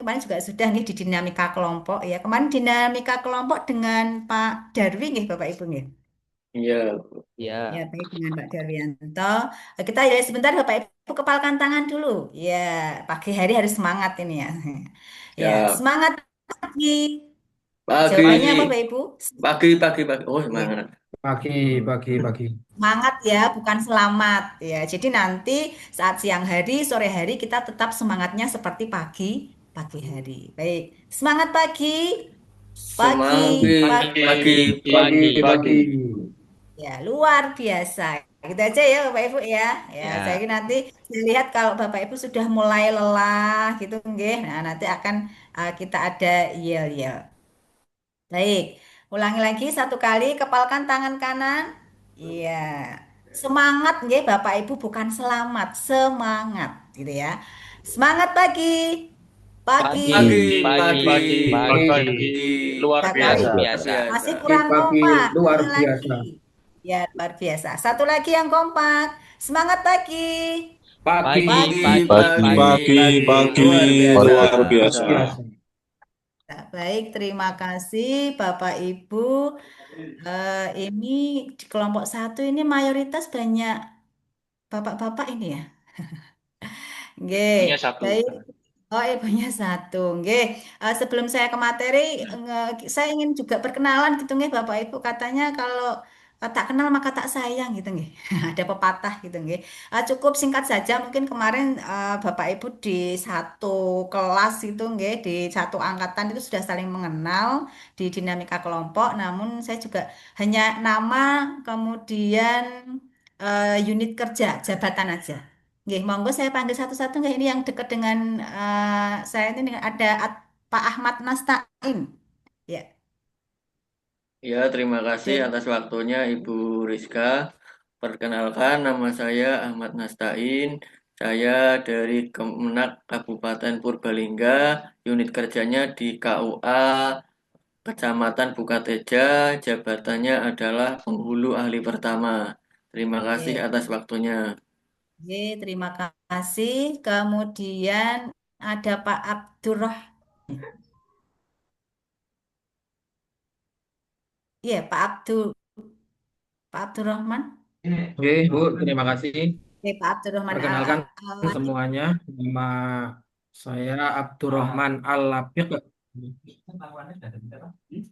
kemarin juga sudah nih di dinamika kelompok ya. Kemarin dinamika kelompok dengan Pak Darwi nih Bapak Ibu nih. Iya, Ya, Ya, baik dengan Pak Darwianto. Kita ya sebentar Bapak Ibu kepalkan tangan dulu. Ya, pagi hari harus semangat ini ya. Ya, siap. semangat pagi. Jawabannya apa Pagi, Bapak Ibu? pagi. Oh, Ya, semangat. Pagi, pagi, pagi. semangat ya, bukan selamat ya. Jadi nanti saat siang hari, sore hari kita tetap semangatnya seperti pagi hari. Baik, semangat pagi, Semanggi, pagi. pagi, Pagi, pagi. pagi. Ya, luar biasa. Gitu aja ya Bapak Ibu ya. Ya, saya Ya. kira nanti saya lihat kalau Bapak Ibu sudah mulai lelah gitu nggih. Nah, nanti akan kita ada yel-yel. Baik. Ulangi lagi satu kali, kepalkan tangan kanan. Iya. Semangat nggih Bapak Ibu bukan selamat, semangat gitu ya. Semangat pagi. Pagi. Pagi, pagi, pagi, pagi, pagi. pagi, Luar Tiga kali. biasa. luar Biasa. biasa. Masih Pagi, kurang pagi, kompak. luar Ulangi lagi. biasa. Ya, luar biasa. Satu lagi yang kompak. Semangat pagi. Pagi, Pagi, Pagi, Pagi. pagi, Pagi, pagi, pagi. pagi, pagi, pagi, luar biasa. luar luar biasa. biasa. Nah, baik, terima kasih Bapak Ibu. Ini di kelompok satu ini mayoritas banyak bapak-bapak ini ya. Nggih, Punya satu. baik. Oh, ibunya satu. Nggih. Sebelum saya ke materi, saya ingin juga perkenalan gitu nggih Bapak Ibu. Katanya kalau tak kenal maka tak sayang gitu nggih. Ada pepatah gitu nggih. Cukup singkat saja mungkin kemarin Bapak Ibu di satu kelas itu nggih, di satu angkatan itu sudah saling mengenal di dinamika kelompok. Namun saya juga hanya nama kemudian unit kerja, jabatan aja. Nggih, monggo saya panggil satu-satu nggih ini yang dekat dengan saya ini ada Pak Ahmad Nastain. Ya, Ya, terima kasih oke. atas waktunya Ibu Rizka. Perkenalkan, nama saya Ahmad Nastain. Saya dari Kemenak Kabupaten Purbalingga, unit kerjanya di KUA Kecamatan Bukateja, jabatannya adalah penghulu ahli pertama. Terima kasih Oke, atas waktunya. oke, terima kasih. Kemudian ada Pak Abdurrah. Iya, Pak Abdurrahman. Oke, Bu, terima kasih. Oke, Pak Abdurrahman Perkenalkan Al-Latif. semuanya, nama saya Abdurrahman Al-Lapiq.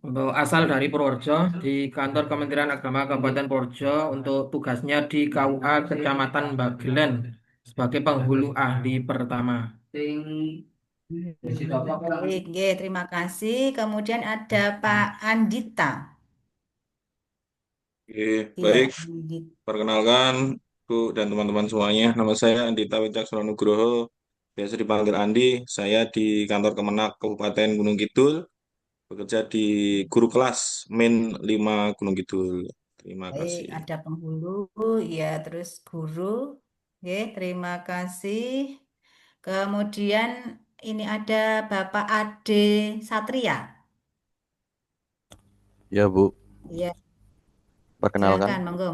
Untuk asal dari Purworejo, di kantor Kementerian Agama Kabupaten Purworejo untuk tugasnya di KUA Kecamatan Bagelen sebagai penghulu ahli pertama. Baik, oke, terima kasih. Kemudian ada Pak Andita. Oke, Iya, baik. Andita. Perkenalkan, Bu dan teman-teman semuanya. Nama saya Andita Wicaksono Nugroho. Biasa dipanggil Andi. Saya di kantor Kemenak Kabupaten Gunung Kidul. Bekerja di guru kelas Min 5 Gunung Kidul. Terima Baik, kasih. ada penghulu, ya, terus guru. Oke, terima kasih. Kemudian ini ada Bapak Ade Satria. Ya Bu, Ya, perkenalkan, silakan, monggo.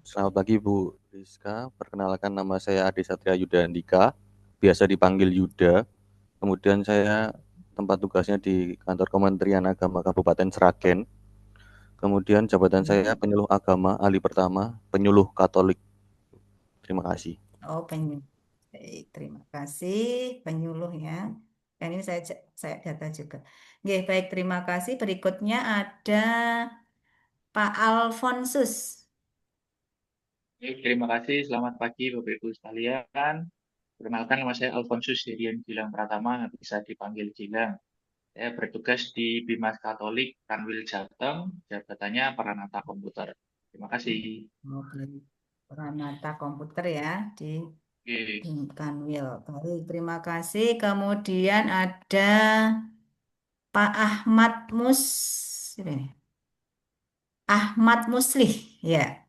selamat pagi Bu Rizka. Perkenalkan nama saya Adi Satria Yuda Andika, biasa dipanggil Yuda. Kemudian saya tempat tugasnya di kantor Kementerian Agama Kabupaten Sragen. Kemudian jabatan saya penyuluh agama ahli pertama, penyuluh Katolik. Terima kasih. Oh, penyuluh. Baik, terima kasih penyuluh ya. Dan ini saya data juga. Oke, baik, terima kasih. Berikutnya ada Pak Alfonsus. Oke, terima kasih. Selamat pagi, Bapak Ibu sekalian. Perkenalkan, nama saya Alfonsus Herian Gilang Pratama, bisa dipanggil Gilang. Saya bertugas di Bimas Katolik Kanwil Jateng, jabatannya Peranata Komputer. Terima kasih. Oke, Pranata komputer ya di Oke, Kanwil. Baik, terima kasih. Kemudian ada Pak Ahmad ini, Ahmad Muslih. Ya,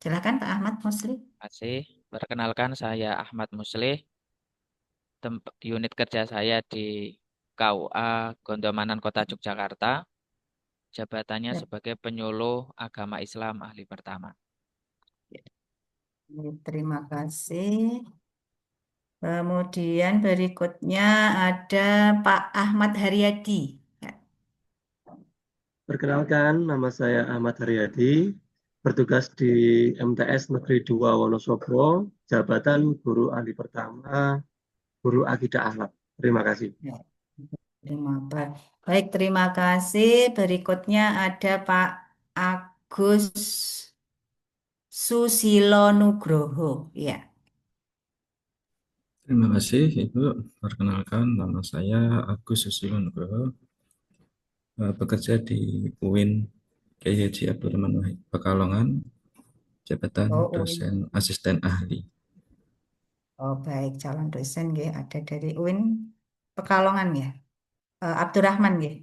silakan Pak Ahmad Muslih. Kasih. Perkenalkan saya Ahmad Muslih. Unit kerja saya di KUA Gondomanan Kota Yogyakarta. Jabatannya Ya, sebagai penyuluh agama Islam ahli pertama. terima kasih. Kemudian berikutnya ada Pak Ahmad Haryadi. Ya. Perkenalkan, nama saya Ahmad Haryadi, bertugas di MTS Negeri 2 Wonosobo, jabatan Guru Ahli Pertama, Guru Akidah Akhlak. Terima kasih. Ya, Baik, terima kasih. Berikutnya ada Pak Agus Susilo Nugroho. Ya. Terima kasih, Ibu. Perkenalkan, nama saya Agus Susilo Nugroho, bekerja di UIN Kiai Haji Abdurrahman Wahid Pekalongan, jabatan Oh, UIN. dosen asisten ahli. Oh, baik, calon dosen ya, ada dari UIN Pekalongan ya. Abdurrahman ya.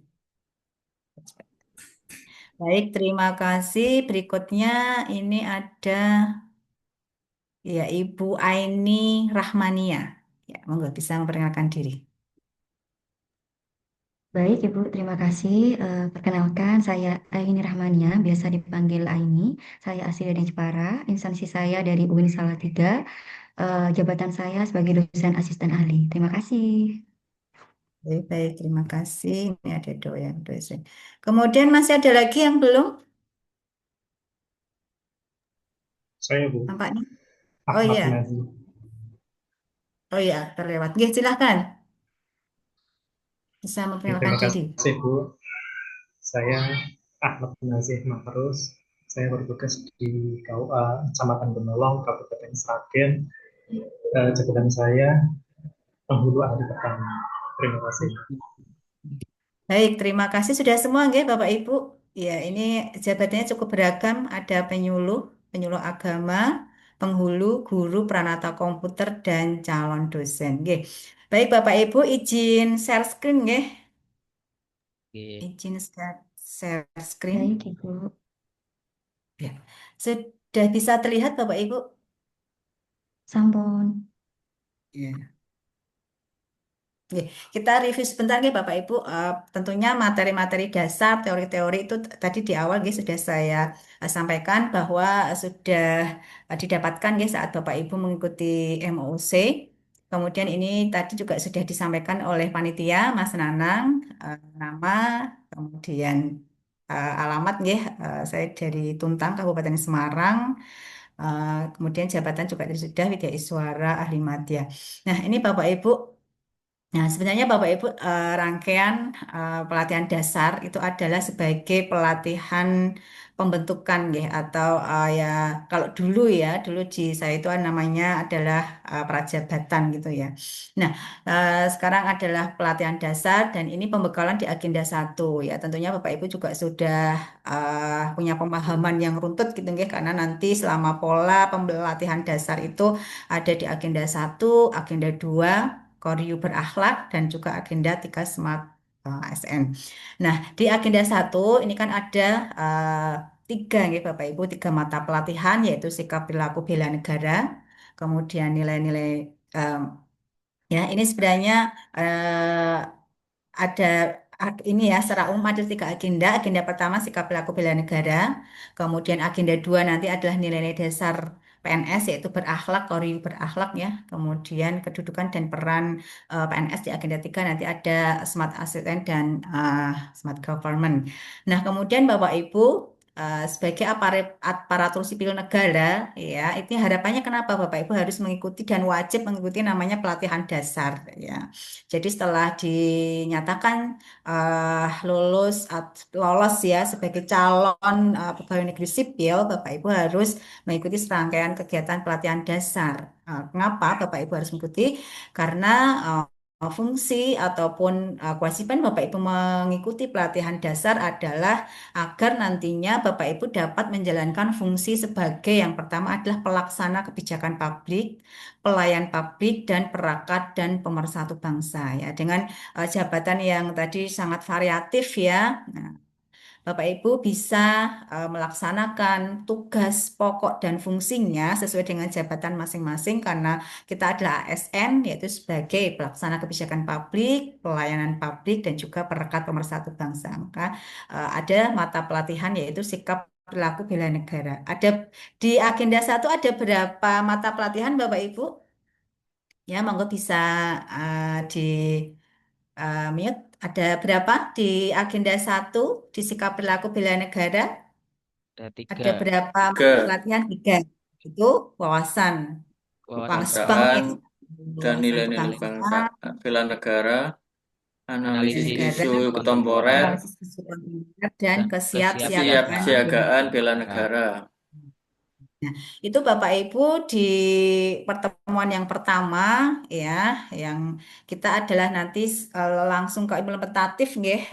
Baik, terima kasih. Berikutnya ini ada ya Ibu Aini Rahmania. Ya, monggo bisa memperkenalkan diri. Baik, Ibu, terima kasih. Perkenalkan, saya Aini Rahmania, biasa dipanggil Aini. Saya asli dari Jepara, instansi saya dari UIN Salatiga. Jabatan saya sebagai dosen asisten ahli. Terima kasih. Baik, baik, terima kasih. Ini ada yang dosen. Kemudian masih ada lagi yang belum? Saya Bu, Nampaknya. Oh Ahmad iya, Nazim. oh iya, terlewat. Oke, silahkan. Bisa memperkenalkan Terima diri. kasih Bu. Saya Ahmad Nazih Mahrus. Saya bertugas di KUA Kecamatan Benolong, Kabupaten Sragen. Jabatan saya penghulu ahli pertama. Terima kasih. Baik, terima kasih sudah semua nggih Bapak Ibu. Ya, ini jabatannya cukup beragam, ada penyuluh, penyuluh agama, penghulu, guru, pranata komputer dan calon dosen. Nggih. Baik Bapak Ibu, izin share screen nggih. Oke. Izin share screen. Baik, Ibu. Ya. Sudah bisa terlihat Bapak Ibu? Sampun. Ya. Oke, kita review sebentar nih Bapak Ibu. Tentunya materi-materi dasar, teori-teori itu tadi di awal guys sudah saya sampaikan bahwa sudah didapatkan guys saat Bapak Ibu mengikuti MOC. Kemudian ini tadi juga sudah disampaikan oleh panitia Mas Nanang, nama, kemudian alamat nggih, saya dari Tuntang Kabupaten Semarang. Kemudian jabatan juga tadi sudah Widya Iswara Ahli Madya. Nah, ini Bapak Ibu. Nah, sebenarnya Bapak Ibu, rangkaian pelatihan dasar itu adalah sebagai pelatihan pembentukan ya atau ya kalau dulu di saya itu namanya adalah prajabatan gitu ya. Nah, sekarang adalah pelatihan dasar dan ini pembekalan di agenda satu ya. Tentunya Bapak Ibu juga sudah punya pemahaman yang runtut gitu ya karena nanti selama pola pembelatihan dasar itu ada di agenda satu, agenda 2. Koryu berakhlak dan juga agenda 3 Smart ASN. Nah, di agenda satu ini kan ada tiga nih Bapak Ibu, tiga mata pelatihan yaitu sikap perilaku bela negara, kemudian nilai-nilai ya ini sebenarnya eh, ada ini ya secara umum ada tiga agenda. Agenda pertama sikap perilaku bela negara, kemudian agenda 2 nanti adalah nilai-nilai dasar PNS yaitu berakhlak, kori berakhlak ya. Kemudian kedudukan dan peran PNS di agenda 3 nanti ada smart assistant dan smart government. Nah, kemudian Bapak Ibu sebagai aparatur sipil negara ya, itu harapannya kenapa Bapak Ibu harus mengikuti dan wajib mengikuti namanya pelatihan dasar ya. Jadi setelah dinyatakan lolos ya sebagai calon pegawai negeri sipil, Bapak Ibu harus mengikuti serangkaian kegiatan pelatihan dasar. Kenapa Bapak Ibu harus mengikuti? Karena fungsi ataupun kewajiban Bapak Ibu mengikuti pelatihan dasar adalah agar nantinya Bapak Ibu dapat menjalankan fungsi sebagai yang pertama adalah pelaksana kebijakan publik, pelayan publik dan perakat dan pemersatu bangsa ya dengan jabatan yang tadi sangat variatif ya. Nah, Bapak Ibu bisa melaksanakan tugas pokok dan fungsinya sesuai dengan jabatan masing-masing karena kita adalah ASN yaitu sebagai pelaksana kebijakan publik, pelayanan publik dan juga perekat pemersatu bangsa. Maka ada mata pelatihan yaitu sikap perilaku bela negara. Ada di agenda satu ada berapa mata pelatihan Bapak Ibu? Ya, monggo bisa di mute. Ada berapa di agenda satu di sikap perilaku bela negara? Ada Ada 3. berapa mata Tiga, pelatihan? Tiga. Itu wawasan Wawasan Wangsbang kebangsaan ya, dan wawasan nilai-nilai bangsa, kebangsaan, bela negara, analisis analisis negara, isu isu kontemporer, kontemporer analisis keseluruhan dan dan kesiapsiagaan kesiapsiagaan bela kesiapsiagaan bela negara. negara. Nah, itu Bapak Ibu di pertemuan yang pertama ya, yang kita adalah nanti langsung ke implementatif nggih,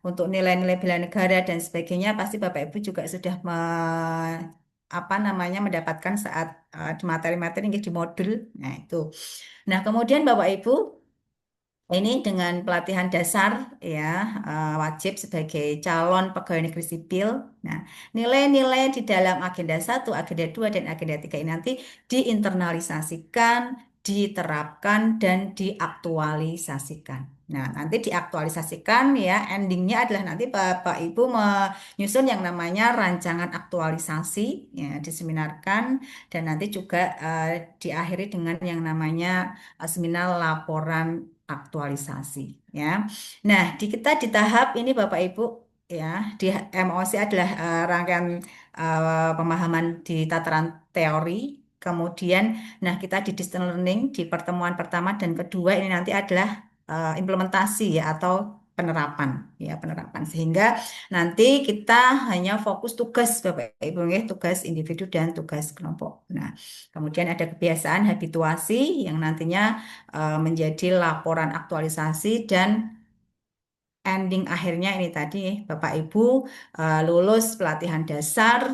untuk nilai-nilai bela negara dan sebagainya pasti Bapak Ibu juga sudah apa namanya mendapatkan saat di materi-materi nggih di modul. Nah, itu. Nah, kemudian Bapak Ibu ini dengan pelatihan dasar ya, wajib sebagai calon pegawai negeri sipil. Nah, nilai-nilai di dalam agenda satu, agenda 2 dan agenda 3 ini nanti diinternalisasikan, diterapkan, dan diaktualisasikan. Nah, nanti diaktualisasikan ya, endingnya adalah nanti Bapak Ibu menyusun yang namanya rancangan aktualisasi, ya, diseminarkan, dan nanti juga diakhiri dengan yang namanya seminar laporan aktualisasi ya. Nah, kita di tahap ini Bapak Ibu ya, di MOC adalah rangkaian pemahaman di tataran teori. Kemudian, nah kita di distance learning di pertemuan pertama dan kedua ini nanti adalah implementasi ya atau penerapan ya penerapan sehingga nanti kita hanya fokus tugas Bapak Ibu ya, tugas individu dan tugas kelompok. Nah, kemudian ada kebiasaan habituasi yang nantinya menjadi laporan aktualisasi dan ending akhirnya ini tadi Bapak Ibu lulus pelatihan dasar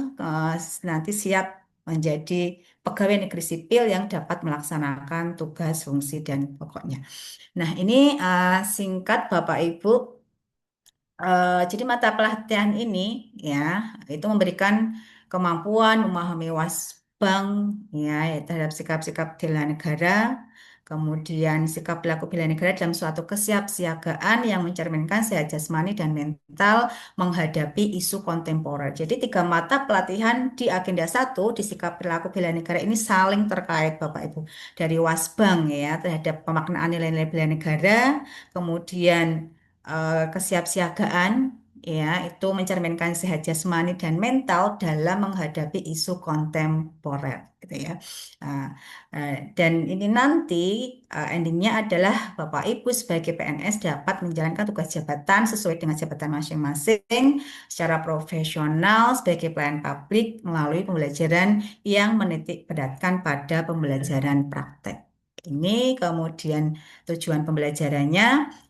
nanti siap menjadi pegawai negeri sipil yang dapat melaksanakan tugas, fungsi dan pokoknya. Nah, ini singkat Bapak Ibu. Jadi mata pelatihan ini ya itu memberikan kemampuan memahami wasbang ya terhadap sikap-sikap bela negara, kemudian sikap perilaku bela negara dalam suatu kesiapsiagaan yang mencerminkan sehat jasmani dan mental menghadapi isu kontemporer. Jadi tiga mata pelatihan di agenda satu di sikap perilaku bela negara ini saling terkait Bapak Ibu dari wasbang ya terhadap pemaknaan nilai-nilai bela negara, kemudian kesiapsiagaan ya itu mencerminkan sehat jasmani dan mental dalam menghadapi isu kontemporer gitu ya. Nah, dan ini nanti endingnya adalah Bapak Ibu sebagai PNS dapat menjalankan tugas jabatan sesuai dengan jabatan masing-masing secara profesional sebagai pelayan publik melalui pembelajaran yang menitik beratkan pada pembelajaran praktek. Ini kemudian tujuan pembelajarannya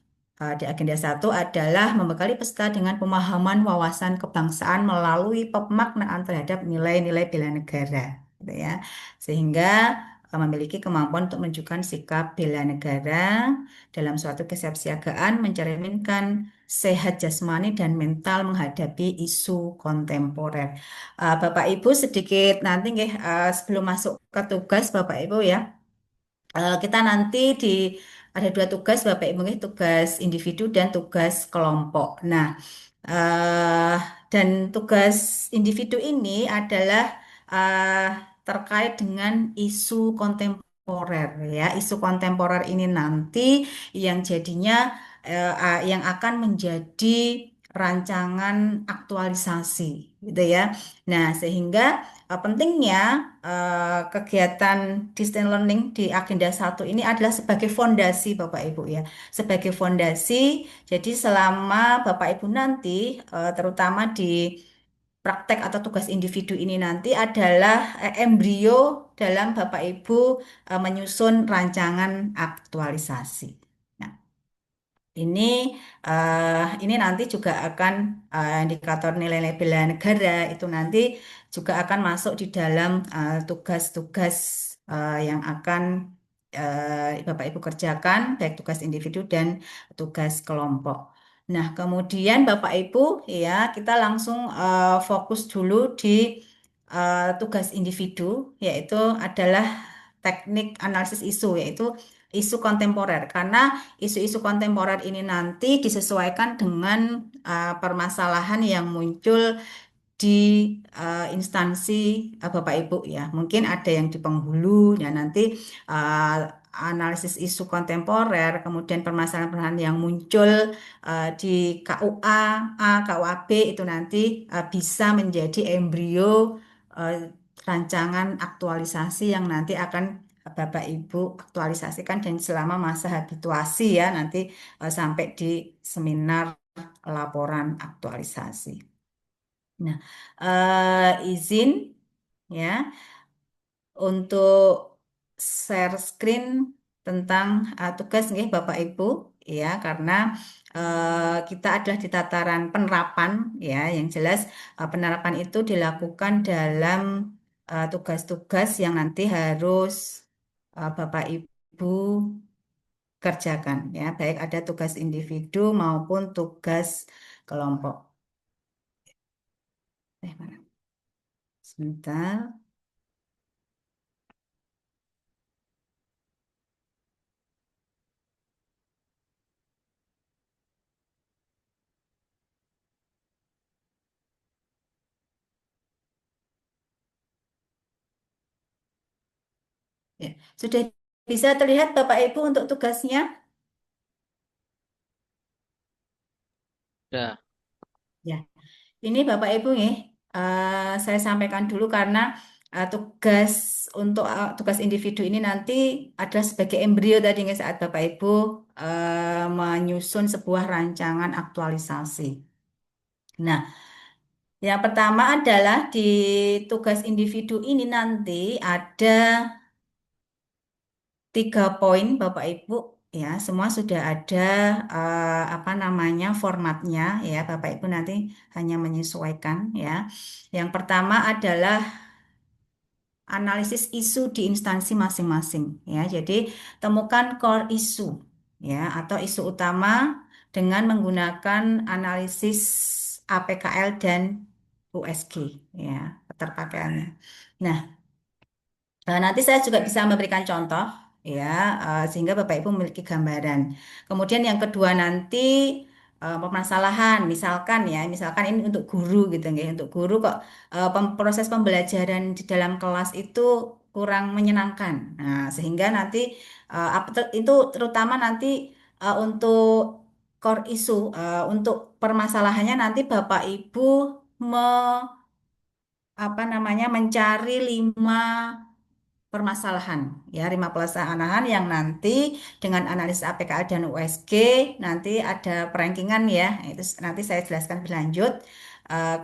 di agenda satu adalah membekali peserta dengan pemahaman wawasan kebangsaan melalui pemaknaan terhadap nilai-nilai bela negara, gitu ya. Sehingga memiliki kemampuan untuk menunjukkan sikap bela negara dalam suatu kesiapsiagaan mencerminkan sehat jasmani dan mental menghadapi isu kontemporer. Bapak Ibu sedikit nanti nggih, sebelum masuk ke tugas Bapak Ibu ya. Kita nanti ada dua tugas Bapak Ibu, tugas individu dan tugas kelompok. Nah, eh, dan tugas individu ini adalah eh, terkait dengan isu kontemporer ya. Isu kontemporer ini nanti yang jadinya yang akan menjadi rancangan aktualisasi gitu ya. Nah, sehingga pentingnya kegiatan distance learning di agenda satu ini adalah sebagai fondasi Bapak Ibu ya. Sebagai fondasi, jadi selama Bapak Ibu nanti terutama di praktek atau tugas individu ini nanti adalah embrio dalam Bapak Ibu menyusun rancangan aktualisasi. Nah, ini nanti juga akan indikator nilai-nilai bela negara itu nanti juga akan masuk di dalam tugas-tugas yang akan Bapak Ibu kerjakan baik tugas individu dan tugas kelompok. Nah, kemudian Bapak Ibu ya kita langsung fokus dulu di tugas individu yaitu adalah teknik analisis isu yaitu isu kontemporer karena isu-isu kontemporer ini nanti disesuaikan dengan permasalahan yang muncul di instansi Bapak Ibu ya. Mungkin ada yang di penghulu ya nanti uh, analisis isu kontemporer, kemudian permasalahan-permasalahan yang muncul di KUA, KUAP itu nanti bisa menjadi embrio eh, rancangan aktualisasi yang nanti akan Bapak Ibu aktualisasikan dan selama masa habituasi ya nanti sampai di seminar laporan aktualisasi. Nah, izin ya untuk share screen tentang tugas nih Bapak Ibu ya karena kita adalah di tataran penerapan ya yang jelas penerapan itu dilakukan dalam tugas-tugas yang nanti harus Bapak Ibu kerjakan ya baik ada tugas individu maupun tugas kelompok. Mana? Sebentar. Ya. Sudah bisa terlihat Bapak Ibu untuk tugasnya? Ya. Ya, ini Bapak Ibu nih, saya sampaikan dulu karena tugas untuk tugas individu ini nanti adalah sebagai embrio tadi nih, saat Bapak Ibu menyusun sebuah rancangan aktualisasi. Nah, yang pertama adalah di tugas individu ini nanti ada 3 poin Bapak Ibu ya semua sudah ada apa namanya formatnya ya Bapak Ibu nanti hanya menyesuaikan ya. Yang pertama adalah analisis isu di instansi masing-masing ya. Jadi temukan core isu ya atau isu utama dengan menggunakan analisis APKL dan USG ya keterpakaiannya. Nah, nanti saya juga bisa memberikan contoh ya, sehingga Bapak Ibu memiliki gambaran. Kemudian yang kedua nanti permasalahan, misalkan ini untuk guru gitu ya, untuk guru kok proses pembelajaran di dalam kelas itu kurang menyenangkan. Nah, sehingga nanti itu terutama nanti untuk core isu, untuk permasalahannya nanti Bapak Ibu me, apa namanya mencari 5 permasalahan ya 5 permasalahan yang nanti dengan analisis APKL dan USG nanti ada perankingan ya itu nanti saya jelaskan lebih lanjut.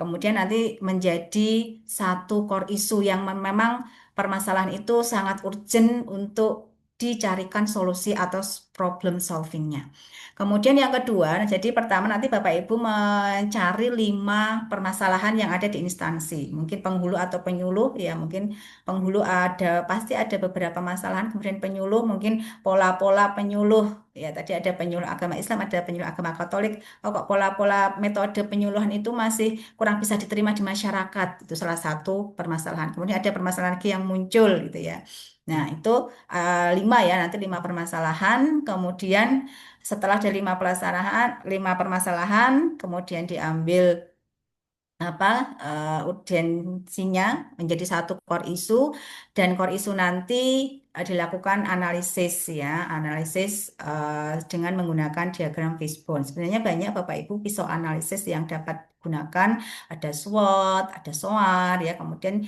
Kemudian nanti menjadi satu core isu yang memang permasalahan itu sangat urgent untuk dicarikan solusi atau problem solvingnya. Kemudian yang kedua, jadi pertama nanti Bapak Ibu mencari 5 permasalahan yang ada di instansi, mungkin penghulu atau penyuluh ya, mungkin penghulu ada pasti ada beberapa masalahan, kemudian penyuluh mungkin pola-pola penyuluh ya tadi ada penyuluh agama Islam, ada penyuluh agama Katolik. Oh, kok pola-pola metode penyuluhan itu masih kurang bisa diterima di masyarakat, itu salah satu permasalahan. Kemudian ada permasalahan lagi yang muncul gitu ya. Nah itu 5 ya nanti 5 permasalahan. Kemudian setelah ada 5 permasalahan, kemudian diambil apa urgensinya menjadi satu core isu dan core isu nanti dilakukan analisis ya analisis dengan menggunakan diagram fishbone. Sebenarnya banyak Bapak Ibu pisau analisis yang dapat gunakan ada SWOT, ada SOAR ya. Kemudian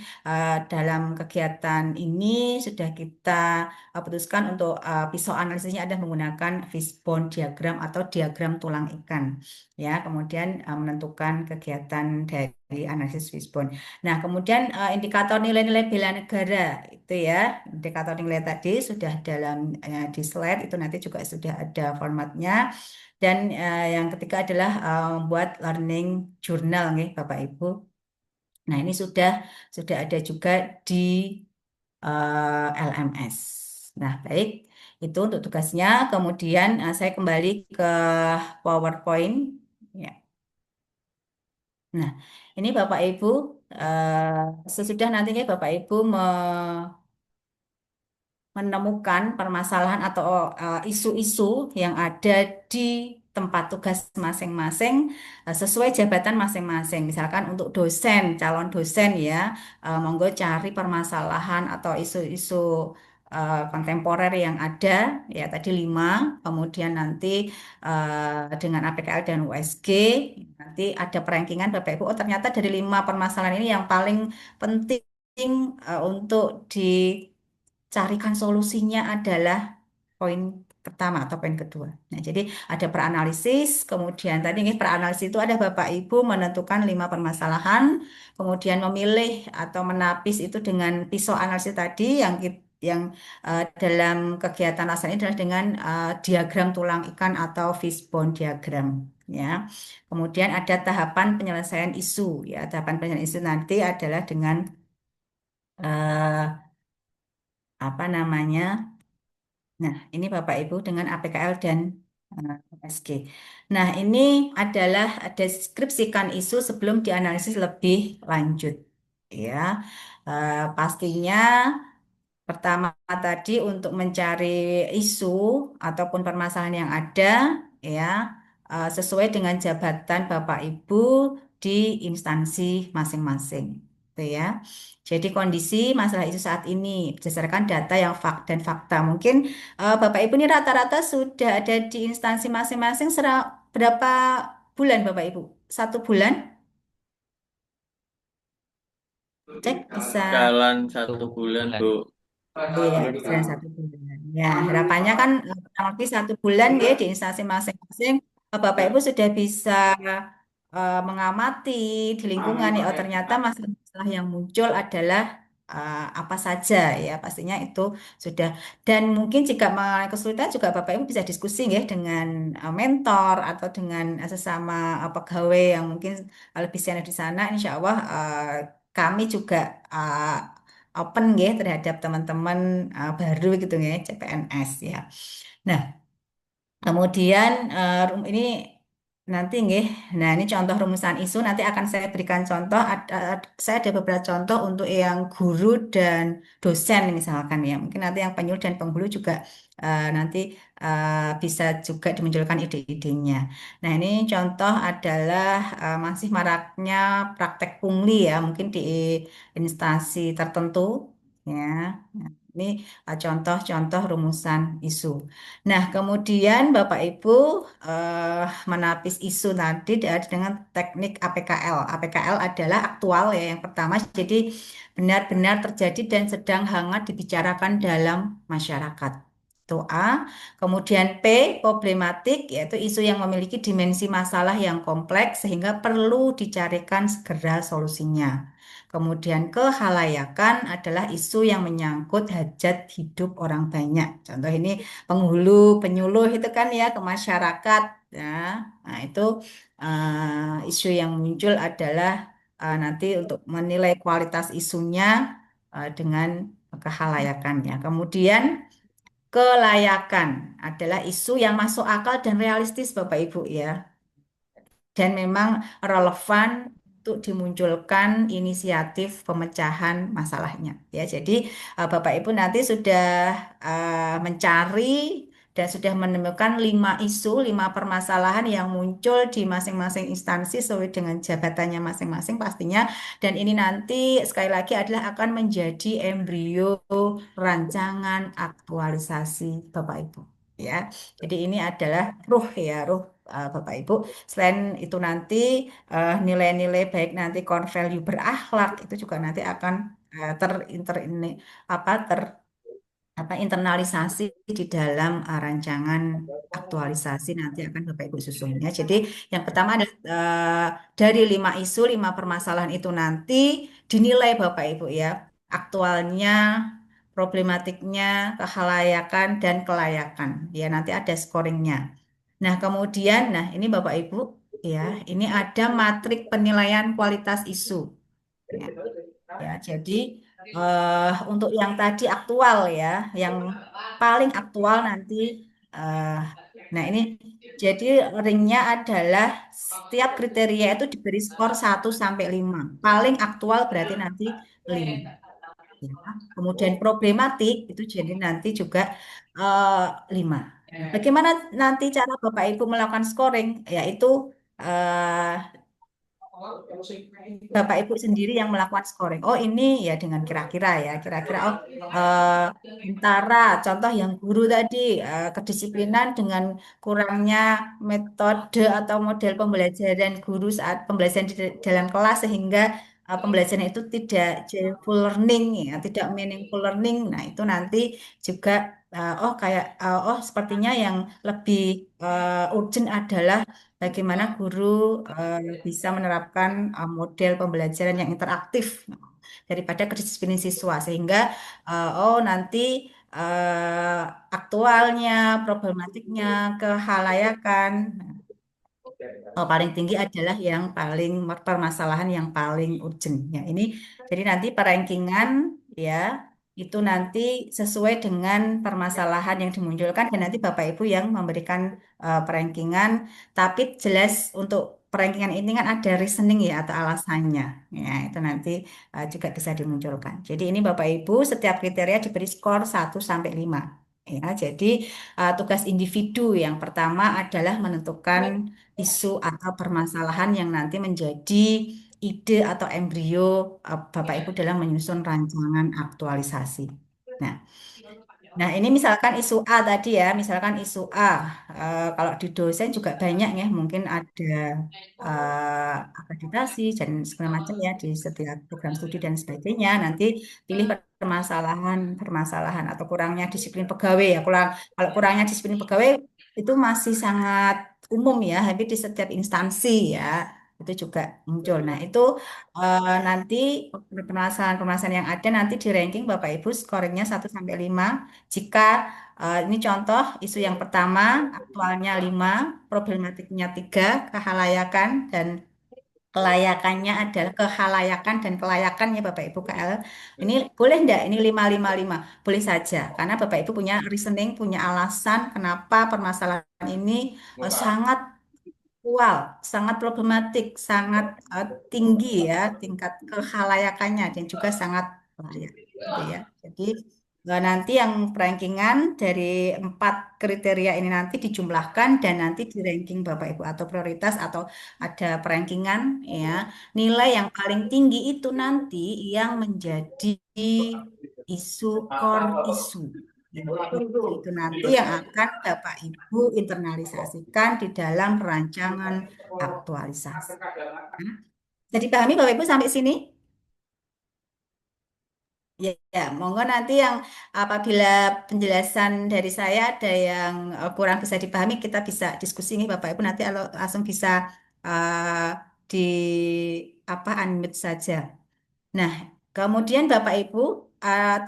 dalam kegiatan ini sudah kita putuskan untuk pisau analisisnya ada menggunakan fishbone diagram atau diagram tulang ikan ya. Kemudian menentukan kegiatan dari analisis fishbone. Nah, kemudian indikator nilai-nilai bela negara itu ya, indikator nilai tadi sudah dalam di slide itu nanti juga sudah ada formatnya. Dan yang ketiga adalah membuat learning journal nih Bapak Ibu. Nah, ini sudah ada juga di LMS. Nah, baik. Itu untuk tugasnya. Kemudian saya kembali ke PowerPoint. Ya. Nah, ini Bapak Ibu, sesudah nantinya Bapak Ibu menemukan permasalahan atau isu-isu yang ada di tempat tugas masing-masing sesuai jabatan masing-masing. Misalkan untuk dosen, calon dosen ya, monggo cari permasalahan atau isu-isu kontemporer yang ada, ya tadi 5, kemudian nanti dengan APKL dan USG, nanti ada perankingan Bapak Ibu, oh ternyata dari 5 permasalahan ini yang paling penting untuk dicarikan solusinya adalah poin pertama atau poin kedua. Nah, jadi ada peranalisis, kemudian tadi ini peranalisis itu ada Bapak Ibu menentukan 5 permasalahan, kemudian memilih atau menapis itu dengan pisau analisis tadi yang dalam kegiatan asal ini adalah dengan diagram tulang ikan atau fishbone diagram. Ya, kemudian ada tahapan penyelesaian isu. Ya, tahapan penyelesaian isu nanti adalah dengan eh, apa namanya? Nah, ini Bapak Ibu dengan APKL dan USG. Nah, ini adalah deskripsikan isu sebelum dianalisis lebih lanjut. Ya, pastinya pertama tadi untuk mencari isu ataupun permasalahan yang ada, ya, sesuai dengan jabatan Bapak Ibu di instansi masing-masing. Gitu ya. Jadi kondisi masalah isu saat ini berdasarkan data yang dan fakta. Mungkin Bapak Ibu ini rata-rata sudah ada di instansi masing-masing berapa bulan Bapak Ibu? 1 bulan? Cek bisa. Jalan Satu 1 bulan, bulan. Bu. Iya, jalan 1 bulan. Ya, harapannya kan kurang lebih 1 bulan ya di instansi masing-masing. Bapak Ibu sudah bisa mengamati di lingkungan ya. Oh, ternyata masalah-masalah yang muncul adalah apa saja ya. Pastinya itu sudah. Dan mungkin jika mengalami kesulitan juga Bapak Ibu bisa diskusi ya dengan mentor atau dengan sesama pegawai yang mungkin lebih senior di sana. Insya Allah kami juga open ya terhadap teman-teman baru gitu ya CPNS ya. Nah, kemudian ini nanti nggih. Nah, ini contoh rumusan isu nanti akan saya berikan contoh saya ada beberapa contoh untuk yang guru dan dosen misalkan ya. Mungkin nanti yang penyuluh dan penghulu juga nanti bisa juga dimunculkan ide-idenya. Nah, ini contoh adalah masih maraknya praktek pungli ya, mungkin di instansi tertentu ya. Nah, ini contoh-contoh rumusan isu. Nah, kemudian Bapak Ibu menapis isu nanti dengan teknik APKL. APKL adalah aktual ya yang pertama. Jadi benar-benar terjadi dan sedang hangat dibicarakan dalam masyarakat. Itu A. Kemudian P, problematik, yaitu isu yang memiliki dimensi masalah yang kompleks sehingga perlu dicarikan segera solusinya. Kemudian kehalayakan adalah isu yang menyangkut hajat hidup orang banyak. Contoh ini penghulu, penyuluh itu kan ya ke masyarakat. Ya. Nah, itu isu yang muncul adalah nanti untuk menilai kualitas isunya dengan kehalayakannya. Kemudian kelayakan adalah isu yang masuk akal dan realistis Bapak Ibu ya. Dan memang relevan untuk dimunculkan inisiatif pemecahan masalahnya ya. Jadi Bapak Ibu nanti sudah mencari dan sudah menemukan 5 isu, 5 permasalahan yang muncul di masing-masing instansi sesuai dengan jabatannya masing-masing pastinya. Dan ini nanti sekali lagi adalah akan menjadi embrio rancangan aktualisasi Bapak Ibu ya. Jadi ini adalah ruh ya, ruh Bapak Ibu. Selain itu nanti nilai-nilai baik nanti core value berakhlak itu juga nanti akan ter, inter ini apa ter apa internalisasi di dalam rancangan aktualisasi nanti akan Bapak Ibu susunnya. Jadi yang pertama adalah dari 5 isu, 5 permasalahan itu nanti dinilai Bapak Ibu ya aktualnya, problematiknya, kehalayakan dan kelayakan. Ya nanti ada scoringnya. Nah kemudian, nah ini Bapak Ibu ya ini ada matrik penilaian kualitas isu. Ya, ya jadi untuk yang tadi aktual ya, yang paling aktual nanti, eh, nah ini jadi ringnya adalah setiap kriteria itu diberi skor 1 sampai 5. Paling aktual berarti nanti 5. Ya. Kemudian problematik itu jadi nanti juga eh, 5. Nah, bagaimana nanti cara Bapak Ibu melakukan scoring? Yaitu eh, Bapak Ibu sendiri yang melakukan scoring. Oh ini ya dengan kira-kira ya, kira-kira oh eh, antara contoh yang guru tadi kedisiplinan dengan kurangnya metode atau model pembelajaran guru saat pembelajaran di dalam kelas sehingga pembelajaran itu tidak joyful learning ya, tidak meaningful learning. Nah itu nanti juga oh kayak oh sepertinya yang lebih urgent adalah bagaimana guru bisa menerapkan model pembelajaran yang interaktif daripada kedisiplinan siswa sehingga oh nanti eh, aktualnya, problematiknya, kehalayakan paling tinggi adalah yang paling permasalahan yang paling urgent. Ya, ini jadi nanti perankingan ya itu nanti sesuai dengan permasalahan yang dimunculkan dan nanti Bapak Ibu yang memberikan perankingan, tapi jelas untuk perankingan ini kan ada reasoning ya atau alasannya. Ya, itu nanti juga bisa dimunculkan. Jadi ini Bapak Ibu setiap kriteria diberi skor 1 sampai 5. Ya, jadi tugas individu yang pertama adalah menentukan isu atau permasalahan yang nanti menjadi ide atau embrio Bapak Ibu dalam menyusun rancangan aktualisasi. Nah, nah, ini misalkan isu A tadi ya, misalkan isu A, kalau di dosen juga banyak ya, mungkin ada akreditasi dan segala macam ya di setiap program studi dan sebagainya. Nanti pilih permasalahan atau kurangnya disiplin pegawai ya. Kalau kurangnya disiplin pegawai itu masih sangat umum ya, hampir di setiap instansi ya. Itu juga muncul. Nah, itu nanti permasalahan-permasalahan yang ada nanti di ranking Bapak Ibu skornya 1 sampai 5. Jika ini contoh isu yang pertama aktualnya 5, problematiknya 3, kehalayakan dan kelayakannya adalah kehalayakan dan kelayakannya Bapak Ibu KL. Ini boleh enggak? Ini 5 5 5. Boleh saja karena Bapak Ibu punya reasoning, punya alasan kenapa permasalahan ini sangat aktual, sangat problematik, sangat tinggi ya tingkat kehalayakannya dan juga sangat layak gitu ya. Jadi nanti yang rankingan dari 4 kriteria ini nanti dijumlahkan dan nanti di ranking Bapak Ibu atau prioritas atau ada perankingan ya. Nilai yang paling tinggi itu nanti yang menjadi isu core isu. Ya, itu nanti yang akan Bapak Ibu internalisasikan di dalam rancangan aktualisasi. Nah, jadi pahami Bapak Ibu sampai sini? Ya, ya, monggo nanti yang apabila penjelasan dari saya ada yang kurang bisa dipahami, kita bisa diskusi nih Bapak Ibu nanti langsung bisa uh, di unmute saja. Nah, kemudian Bapak Ibu,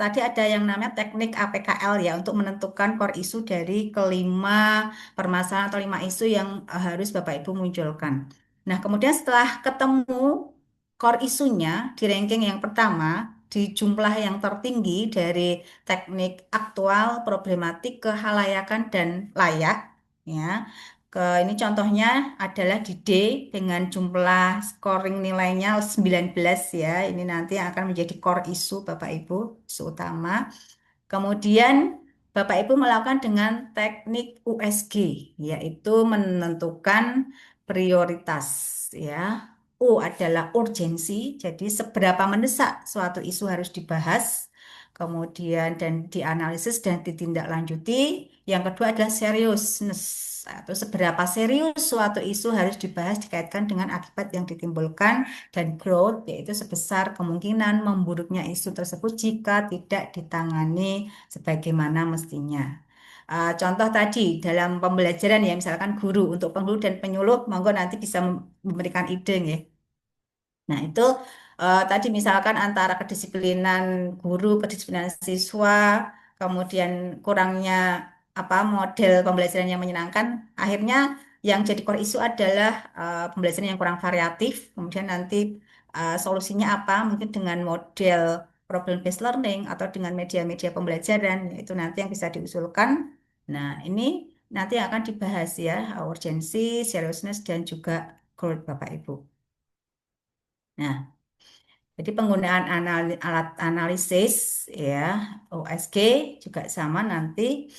tadi ada yang namanya teknik APKL ya untuk menentukan core isu dari kelima permasalahan atau 5 isu yang harus Bapak Ibu munculkan. Nah, kemudian setelah ketemu core isunya di ranking yang pertama, di jumlah yang tertinggi dari teknik aktual, problematik, kehalayakan, dan layak, ya. Ini contohnya adalah di D dengan jumlah scoring nilainya 19 ya. Ini nanti yang akan menjadi core isu Bapak Ibu, isu utama. Kemudian Bapak Ibu melakukan dengan teknik USG, yaitu menentukan prioritas ya. U adalah urgensi, jadi seberapa mendesak suatu isu harus dibahas, kemudian dan dianalisis dan ditindaklanjuti. Yang kedua adalah seriousness, atau seberapa serius suatu isu harus dibahas dikaitkan dengan akibat yang ditimbulkan dan growth, yaitu sebesar kemungkinan memburuknya isu tersebut jika tidak ditangani sebagaimana mestinya. Contoh tadi dalam pembelajaran ya, misalkan guru untuk penghulu dan penyuluh, monggo nanti bisa memberikan ide ya. Nah, itu tadi misalkan antara kedisiplinan guru, kedisiplinan siswa, kemudian kurangnya model pembelajaran yang menyenangkan, akhirnya yang jadi core isu adalah pembelajaran yang kurang variatif. Kemudian nanti solusinya apa? Mungkin dengan model problem based learning atau dengan media-media pembelajaran, itu nanti yang bisa diusulkan. Nah, ini nanti akan dibahas ya, urgensi, seriousness, dan juga growth Bapak Ibu. Nah, jadi penggunaan alat analisis ya OSG juga sama nanti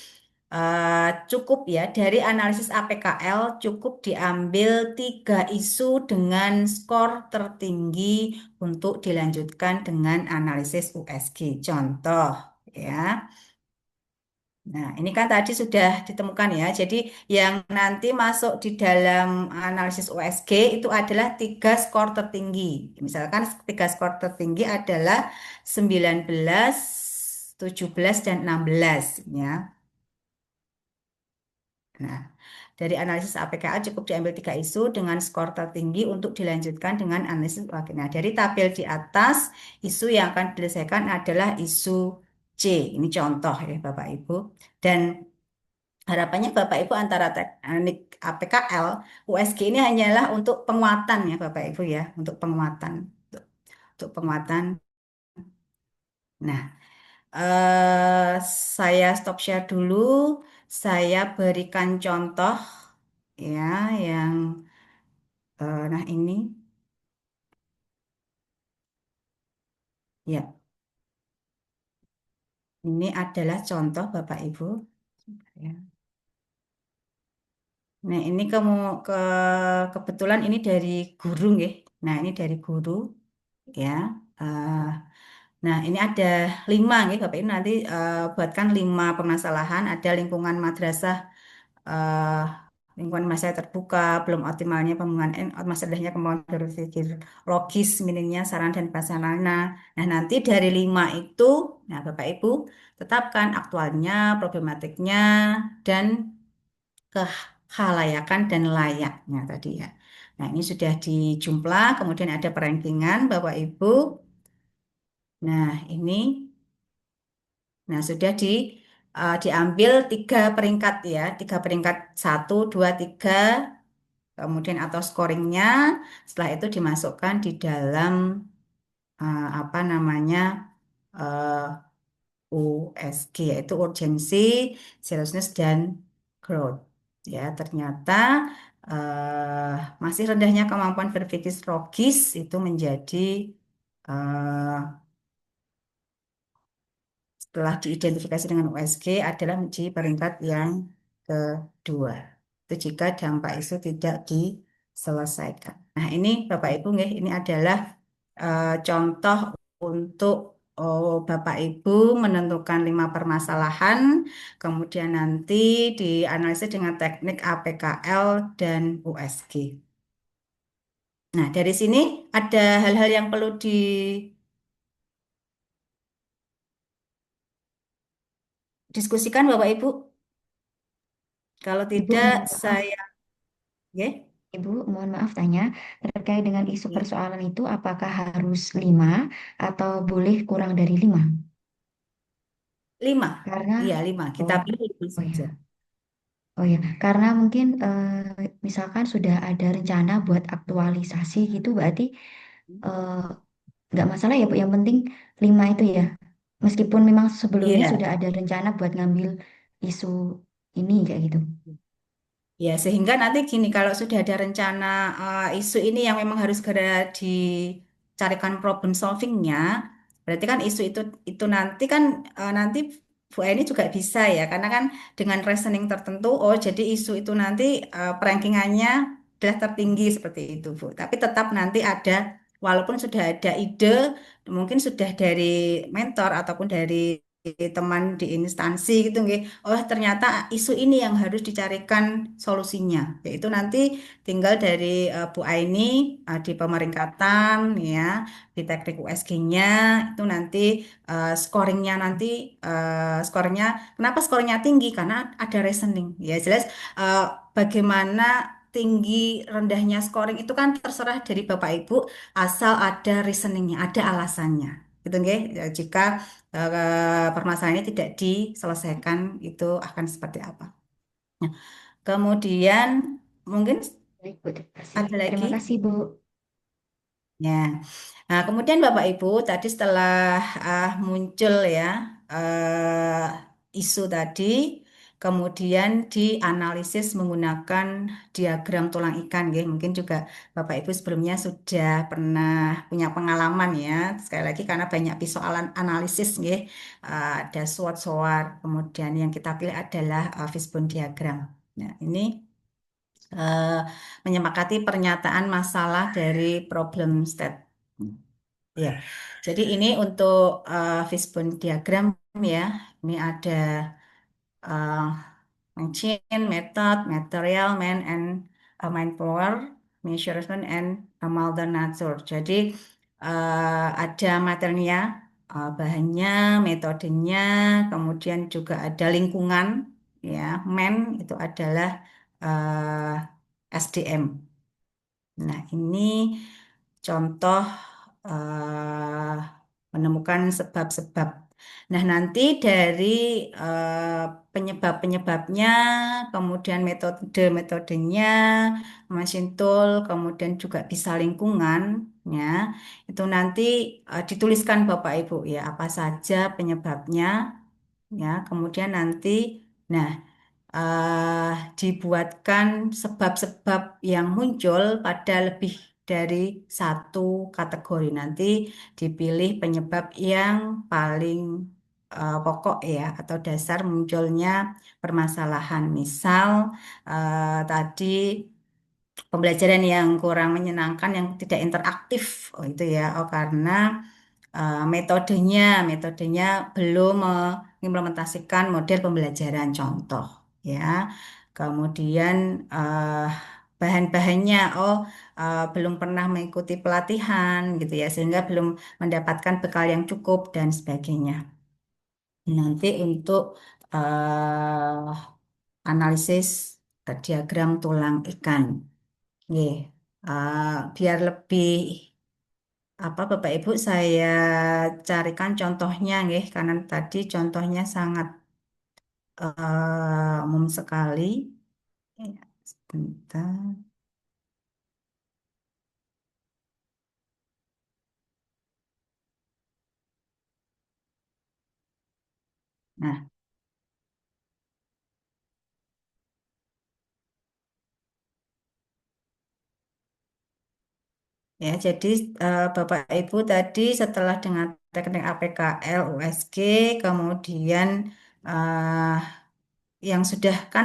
cukup ya dari analisis APKL cukup diambil 3 isu dengan skor tertinggi untuk dilanjutkan dengan analisis USG. Contoh ya. Nah, ini kan tadi sudah ditemukan ya. Jadi yang nanti masuk di dalam analisis USG itu adalah 3 skor tertinggi. Misalkan 3 skor tertinggi adalah 19, 17, dan 16 ya. Nah, dari analisis APKA cukup diambil 3 isu dengan skor tertinggi untuk dilanjutkan dengan analisis UAG. Nah, dari tabel di atas, isu yang akan diselesaikan adalah isu C. Ini contoh ya Bapak Ibu. Dan harapannya Bapak Ibu antara teknik APKL, USG ini hanyalah untuk penguatan ya Bapak Ibu ya, untuk penguatan. Untuk penguatan. Nah, eh, saya stop share dulu. Saya berikan contoh ya yang nah ini ya ini adalah contoh Bapak Ibu ya. Nah, ini ke kebetulan ini dari guru ya. Nah, ini dari guru ya. Eh, nah, ini ada 5 ya Bapak Ibu nanti buatkan 5 permasalahan. Ada lingkungan madrasah eh, lingkungan masa terbuka, belum optimalnya pembangunan masalahnya kemampuan berpikir logis, minimnya saran dan prasarana. Nah, nanti dari 5 itu, nah Bapak Ibu tetapkan aktualnya, problematiknya, dan kehalayakan dan layaknya tadi ya. Nah, ini sudah dijumlah, kemudian ada perankingan Bapak Ibu. Nah, ini, nah sudah diambil 3 peringkat ya, 3 peringkat 1, 2, 3. Kemudian atau scoringnya setelah itu dimasukkan di dalam apa namanya USG yaitu urgensi, seriousness dan growth. Ya ternyata masih rendahnya kemampuan berpikir logis itu menjadi eh, setelah diidentifikasi dengan USG adalah di peringkat yang kedua. Itu jika dampak itu tidak diselesaikan. Nah, ini Bapak Ibu nggih, ini adalah contoh untuk Bapak Ibu menentukan 5 permasalahan, kemudian nanti dianalisis dengan teknik APKL dan USG. Nah, dari sini ada hal-hal yang perlu didiskusikan Bapak Ibu. Kalau Ibu, tidak, mohon maaf. saya ya. Ibu, mohon maaf tanya, terkait dengan isu Ya. persoalan itu, apakah harus 5 atau boleh kurang dari 5? 5. Karena, Iya, 5. Kita oh, pilih oh ya, saja. oh ya, karena mungkin misalkan sudah ada rencana buat aktualisasi gitu, berarti eh, nggak masalah ya Bu, yang penting 5 itu ya. Meskipun memang sebelumnya Iya. sudah ada rencana buat ngambil isu ini kayak gitu. Ya, sehingga nanti gini, kalau sudah ada rencana isu ini yang memang harus segera dicarikan problem solvingnya, berarti kan isu itu nanti kan nanti Bu Eni juga bisa ya, karena kan dengan reasoning tertentu, oh jadi isu itu nanti perankingannya adalah tertinggi seperti itu Bu. Tapi tetap nanti ada, walaupun sudah ada ide, mungkin sudah dari mentor ataupun dari teman di instansi gitu nggih. Oh, ternyata isu ini yang harus dicarikan solusinya. Yaitu nanti tinggal dari Bu Aini di pemeringkatan ya, di teknik USG-nya itu nanti scoringnya nanti skornya kenapa skornya tinggi? Karena ada reasoning. Ya jelas eh, bagaimana tinggi rendahnya scoring itu kan terserah dari Bapak Ibu asal ada reasoningnya, ada alasannya. Gitu nggih. Ya, jika permasalahannya tidak diselesaikan itu akan seperti apa. Nah, kemudian mungkin Baik, Bu, terima kasih. ada Terima lagi. kasih, Bu. Ya, nah kemudian Bapak Ibu tadi setelah muncul ya isu tadi, kemudian dianalisis menggunakan diagram tulang ikan, nggih. Mungkin juga Bapak Ibu sebelumnya sudah pernah punya pengalaman ya. Sekali lagi karena banyak persoalan analisis, nggih. Ada SWOT, kemudian yang kita pilih adalah fishbone diagram. Nah, ini eh, menyepakati pernyataan masalah dari problem state. Ya, jadi ini untuk fishbone diagram ya. Ini ada machine, method, material, man, and manpower, measurement, and mother nature. Jadi ada materinya, bahannya, metodenya, kemudian juga ada lingkungan, ya, man itu adalah SDM. Nah, ini contoh eh, menemukan sebab-sebab. Nah, nanti dari penyebab-penyebabnya, kemudian metode-metodenya, machine tool, kemudian juga bisa lingkungan, ya, itu nanti dituliskan Bapak Ibu ya, apa saja penyebabnya, ya, kemudian nanti, nah, eh, dibuatkan sebab-sebab yang muncul pada lebih dari satu kategori. Nanti dipilih penyebab yang paling pokok ya atau dasar munculnya permasalahan. Misal tadi pembelajaran yang kurang menyenangkan, yang tidak interaktif, oh itu ya, oh karena metodenya belum mengimplementasikan model pembelajaran contoh ya. Kemudian eh, bahan-bahannya belum pernah mengikuti pelatihan gitu ya sehingga belum mendapatkan bekal yang cukup dan sebagainya. Nanti untuk eh, analisis diagram tulang ikan. Nggih. Biar lebih apa Bapak Ibu saya carikan contohnya nggih karena tadi contohnya sangat umum sekali. Ya, sebentar. Nah, ya jadi Bapak Ibu tadi setelah dengan teknik APKL USG kemudian eh, yang sudah kan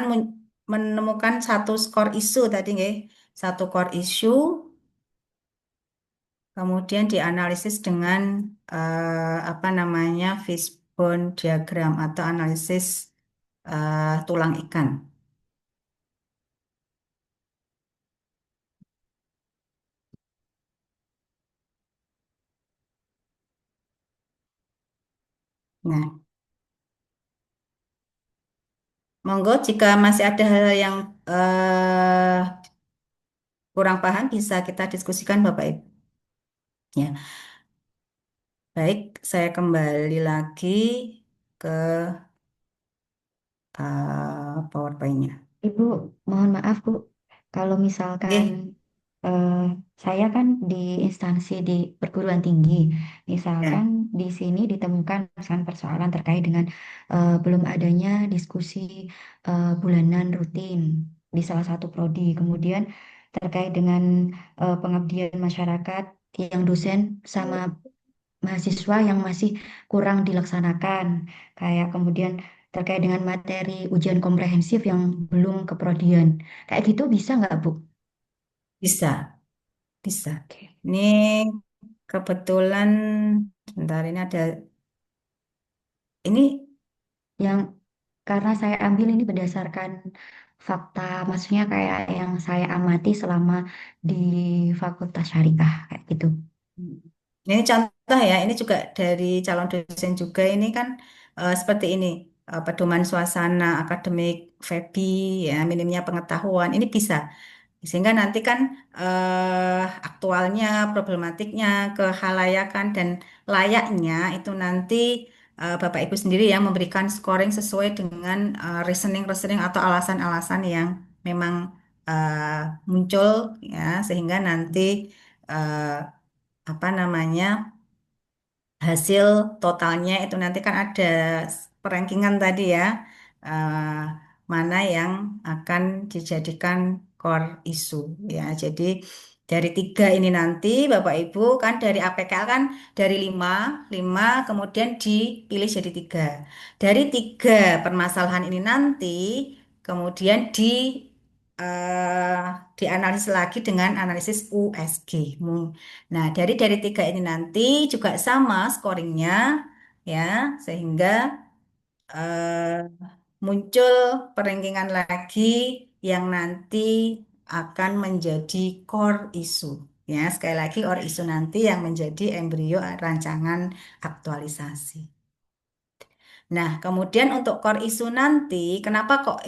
menemukan satu skor isu tadi nggih. Satu core issue kemudian dianalisis dengan apa namanya fishbone diagram atau analisis tulang ikan. Nah, monggo jika masih ada hal yang kurang paham bisa kita diskusikan Bapak Ibu. Ya, baik, saya kembali lagi ke PowerPoint-nya. Ibu, mohon maaf Bu, kalau misalkan Oke, eh, saya kan di instansi di perguruan tinggi, misalkan ya. di sini ditemukan misalkan persoalan terkait dengan belum adanya diskusi bulanan rutin di salah satu prodi, kemudian terkait dengan pengabdian masyarakat yang dosen sama mahasiswa yang masih kurang dilaksanakan, kayak kemudian terkait dengan materi ujian komprehensif yang belum keprodian. Kayak gitu bisa nggak, Bu? Bisa, bisa. Oke. Ini kebetulan sebentar ini ada ini Yang karena saya ambil ini berdasarkan fakta, maksudnya kayak yang saya amati selama di Fakultas Syariah, kayak gitu. ini contoh ya, ini juga dari calon dosen juga ini kan seperti ini pedoman suasana akademik FEBI ya minimnya pengetahuan ini bisa sehingga nanti kan aktualnya problematiknya kehalayakan dan layaknya itu nanti Bapak Ibu sendiri yang memberikan scoring sesuai dengan reasoning-reasoning atau alasan-alasan yang memang muncul ya sehingga nanti eh, apa namanya hasil totalnya itu nanti kan ada perankingan tadi ya. mana yang akan dijadikan core issue ya. Jadi dari tiga ini nanti Bapak Ibu kan dari APKL kan dari lima kemudian dipilih jadi tiga. Dari tiga permasalahan ini nanti kemudian eh, dianalisis lagi dengan analisis USG. Nah, dari tiga ini nanti juga sama scoringnya ya, sehingga muncul perengkingan lagi yang nanti akan menjadi core issue. Ya, sekali lagi core issue nanti yang menjadi embrio rancangan aktualisasi. Nah, kemudian untuk core issue nanti, kenapa kok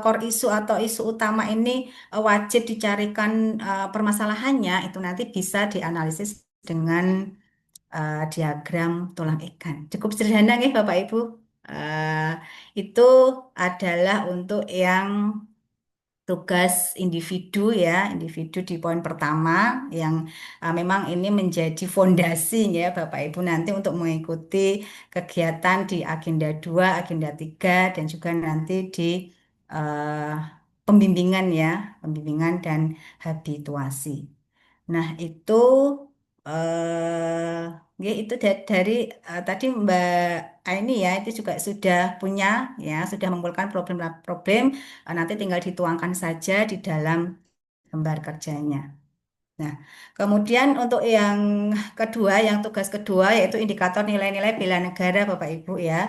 core issue atau isu utama ini wajib dicarikan permasalahannya, itu nanti bisa dianalisis dengan diagram tulang ikan. Cukup sederhana nih Bapak Ibu. Eh, itu adalah untuk yang tugas individu ya, individu di poin pertama yang memang ini menjadi fondasi ya Bapak Ibu nanti untuk mengikuti kegiatan di agenda 2, agenda 3 dan juga nanti di eh, pembimbingan ya, pembimbingan dan habituasi. Nah, itu ya itu dari tadi Mbak Aini ya itu juga sudah punya ya, sudah mengumpulkan problem-problem nanti tinggal dituangkan saja di dalam lembar kerjanya. Nah, kemudian untuk yang kedua, yang tugas kedua yaitu indikator nilai-nilai bela negara Bapak Ibu ya.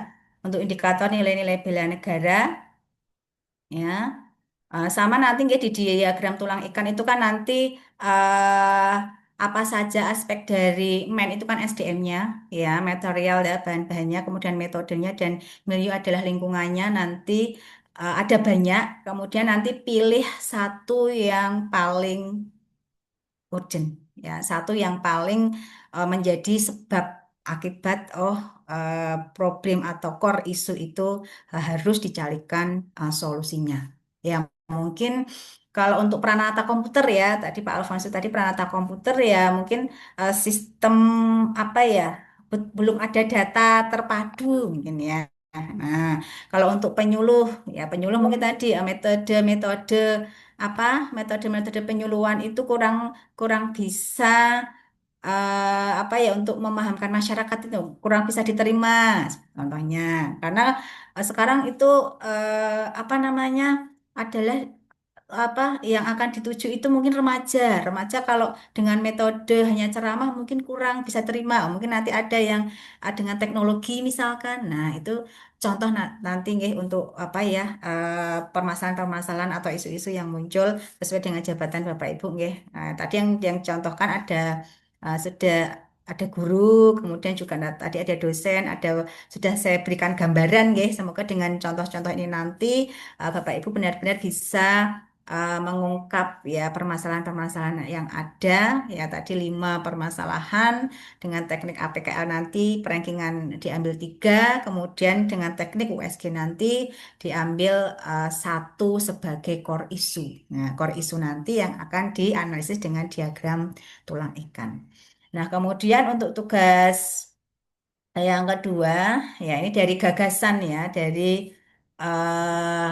Untuk indikator nilai-nilai bela negara ya. Sama nanti nggih di diagram tulang ikan itu kan nanti eh, apa saja aspek dari MEN itu kan SDM-nya, ya material ya bahan-bahannya, kemudian metodenya dan milieu adalah lingkungannya. Nanti ada banyak, kemudian nanti pilih satu yang paling urgent, ya satu yang paling menjadi sebab akibat problem atau core isu itu harus dicarikan solusinya. Ya mungkin kalau untuk peranata komputer ya tadi Pak Alfonso tadi peranata komputer ya mungkin sistem apa ya belum ada data terpadu mungkin ya. Nah, kalau untuk penyuluh ya penyuluh mungkin tadi metode-metode apa metode-metode penyuluhan itu kurang kurang bisa apa ya untuk memahamkan masyarakat itu kurang bisa diterima contohnya karena sekarang itu apa namanya adalah apa yang akan dituju itu mungkin remaja. Remaja kalau dengan metode hanya ceramah mungkin kurang bisa terima. Mungkin nanti ada yang dengan teknologi misalkan. Nah, itu contoh nanti nggih untuk apa ya permasalahan-permasalahan atau isu-isu yang muncul sesuai dengan jabatan Bapak Ibu nggih. Nah, tadi yang contohkan ada sudah ada guru, kemudian juga tadi ada dosen, ada sudah saya berikan gambaran nggih. Semoga dengan contoh-contoh ini nanti Bapak Ibu benar-benar bisa mengungkap ya permasalahan-permasalahan yang ada ya tadi 5 permasalahan dengan teknik APKL nanti perankingan diambil 3 kemudian dengan teknik USG nanti diambil satu sebagai core issue. Nah, core issue nanti yang akan dianalisis dengan diagram tulang ikan. Nah, kemudian untuk tugas yang kedua ya ini dari gagasan ya eh,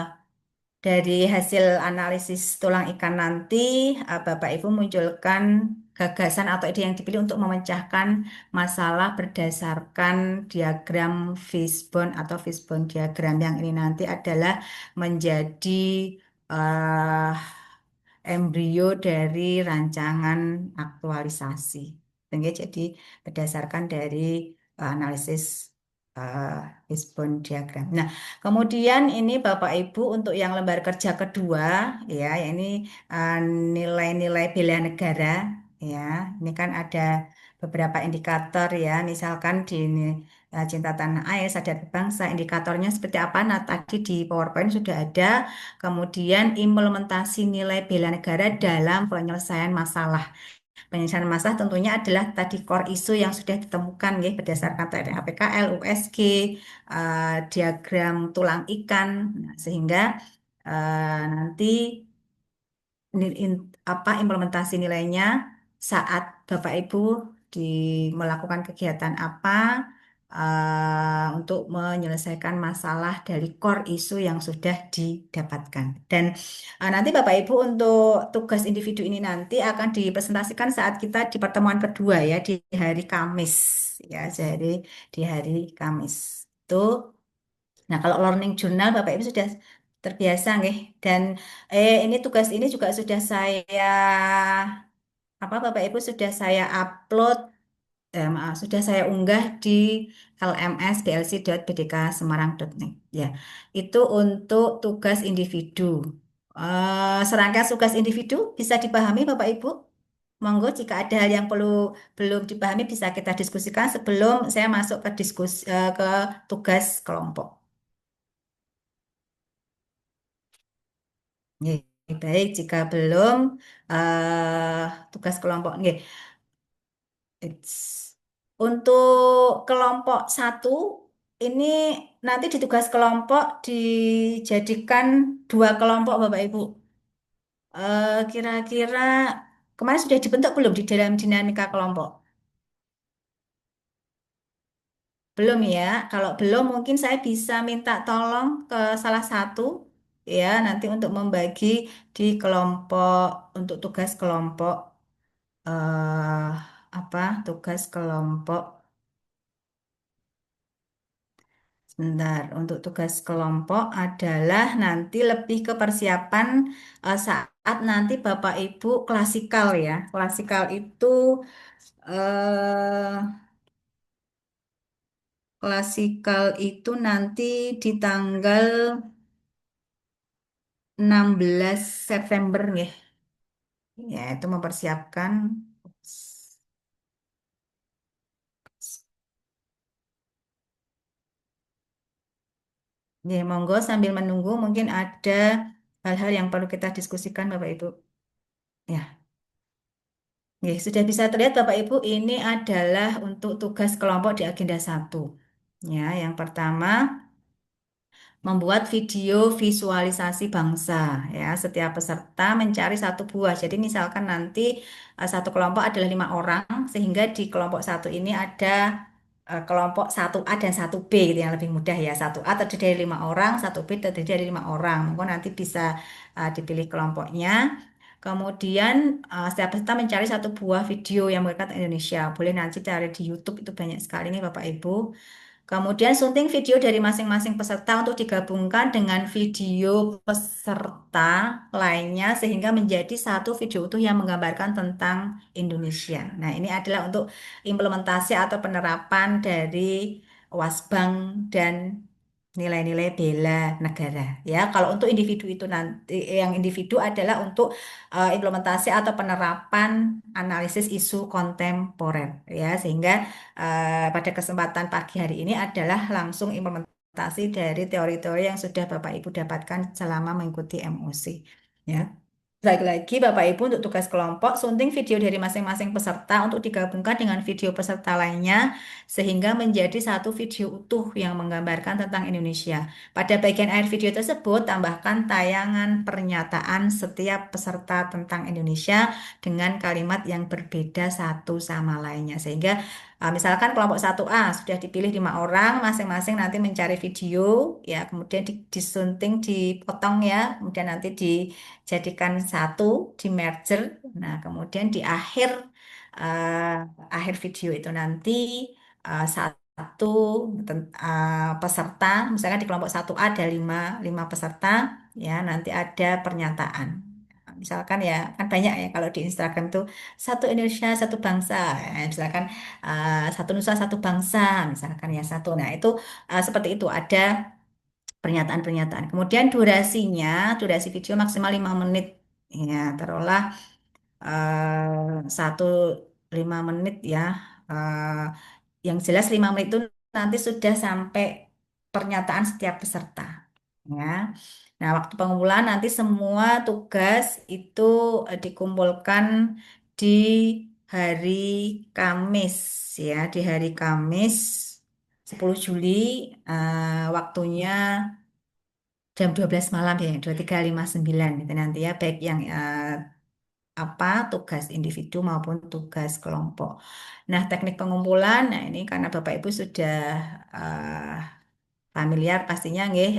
dari hasil analisis tulang ikan nanti, Bapak Ibu munculkan gagasan atau ide yang dipilih untuk memecahkan masalah berdasarkan diagram fishbone atau fishbone diagram yang ini nanti adalah menjadi eh, embrio dari rancangan aktualisasi. Jadi berdasarkan dari analisis uh, fishbone diagram. Nah, kemudian ini Bapak Ibu untuk yang lembar kerja kedua ya, ini uh, nilai-nilai bela negara ya. Ini kan ada beberapa indikator ya, misalkan di cinta tanah air, sadar berbangsa, indikatornya seperti apa? Nah, tadi di PowerPoint sudah ada. Kemudian implementasi nilai bela negara dalam penyelesaian masalah. Penyelesaian masalah tentunya adalah tadi core isu yang sudah ditemukan ya berdasarkan teknik APKL, USG, diagram tulang ikan, nah, sehingga nanti apa implementasi nilainya saat Bapak Ibu di melakukan kegiatan apa untuk menyelesaikan masalah dari core isu yang sudah didapatkan. Dan nanti Bapak Ibu untuk tugas individu ini nanti akan dipresentasikan saat kita di pertemuan kedua ya di hari Kamis ya, jadi di hari Kamis. Itu. Nah, kalau learning journal Bapak Ibu sudah terbiasa nggih. Dan ini tugas ini juga sudah saya Bapak Ibu sudah saya upload maaf, sudah saya unggah di lms.blc.bdksemarang.net ya. Itu untuk tugas individu. Serangkaian tugas individu bisa dipahami Bapak Ibu? Monggo jika ada hal yang belum dipahami bisa kita diskusikan sebelum saya masuk ke ke tugas kelompok. Nggih, baik jika belum tugas kelompok nggih. It's- Untuk kelompok satu ini nanti di tugas kelompok dijadikan dua kelompok Bapak Ibu. Kira-kira kemarin sudah dibentuk belum di dalam dinamika kelompok? Belum ya. Kalau belum mungkin saya bisa minta tolong ke salah satu ya nanti untuk membagi di kelompok untuk tugas kelompok eh tugas kelompok. Sebentar, untuk tugas kelompok adalah nanti lebih ke persiapan saat nanti Bapak Ibu klasikal ya. Eh, klasikal itu nanti di tanggal 16 September ya. Ya, itu mempersiapkan. Ya, monggo sambil menunggu mungkin ada hal-hal yang perlu kita diskusikan Bapak Ibu. Ya. Ya, sudah bisa terlihat Bapak Ibu, ini adalah untuk tugas kelompok di agenda satu. Ya, yang pertama membuat video visualisasi bangsa. Ya, setiap peserta mencari satu buah. Jadi misalkan nanti satu kelompok adalah 5 orang, sehingga di kelompok satu ini ada kelompok satu a dan satu b gitu yang lebih mudah ya. Satu a terdiri dari 5 orang, satu b terdiri dari 5 orang. Mungkin nanti bisa dipilih kelompoknya. Kemudian setiap peserta mencari satu buah video yang berkaitan Indonesia. Boleh nanti cari di YouTube itu banyak sekali nih Bapak Ibu. Kemudian sunting video dari masing-masing peserta untuk digabungkan dengan video peserta lainnya sehingga menjadi satu video utuh yang menggambarkan tentang Indonesia. Nah, ini adalah untuk implementasi atau penerapan dari Wasbang dan nilai-nilai bela negara. Ya, kalau untuk individu itu nanti yang individu adalah untuk implementasi atau penerapan analisis isu kontemporer ya, sehingga pada kesempatan pagi hari ini adalah langsung implementasi dari teori-teori yang sudah Bapak Ibu dapatkan selama mengikuti MOC. Ya. Lagi-lagi Bapak Ibu untuk tugas kelompok, sunting video dari masing-masing peserta untuk digabungkan dengan video peserta lainnya sehingga menjadi satu video utuh yang menggambarkan tentang Indonesia. Pada bagian akhir video tersebut, tambahkan tayangan pernyataan setiap peserta tentang Indonesia dengan kalimat yang berbeda satu sama lainnya. Sehingga misalkan kelompok satu a sudah dipilih 5 orang, masing-masing nanti mencari video, ya kemudian disunting, dipotong ya, kemudian nanti dijadikan satu, di merger. Nah, kemudian di eh, akhir video itu nanti satu peserta, misalkan di kelompok satu a ada lima peserta, ya nanti ada pernyataan. Misalkan ya, kan banyak ya kalau di Instagram tuh satu Indonesia, satu bangsa, ya, misalkan satu nusa, satu bangsa, misalkan ya satu. Nah itu seperti itu ada pernyataan-pernyataan. Kemudian durasi video maksimal 5 menit. Ya, taruhlah satu 5 menit ya. Eh, yang jelas 5 menit itu nanti sudah sampai pernyataan setiap peserta. Ya. Nah, waktu pengumpulan nanti semua tugas itu dikumpulkan di hari Kamis ya, di hari Kamis 10 Juli waktunya jam 12 malam ya, 23.59 itu nanti ya, baik yang apa tugas individu maupun tugas kelompok. Nah, teknik pengumpulan, nah ini karena Bapak Ibu sudah familiar pastinya nggih,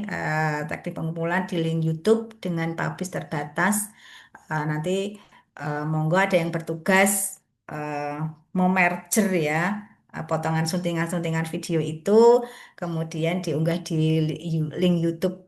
teknik pengumpulan di link YouTube dengan publish terbatas. Nanti monggo ada yang bertugas uh, memerger ya, potongan suntingan-suntingan video itu kemudian diunggah di link YouTube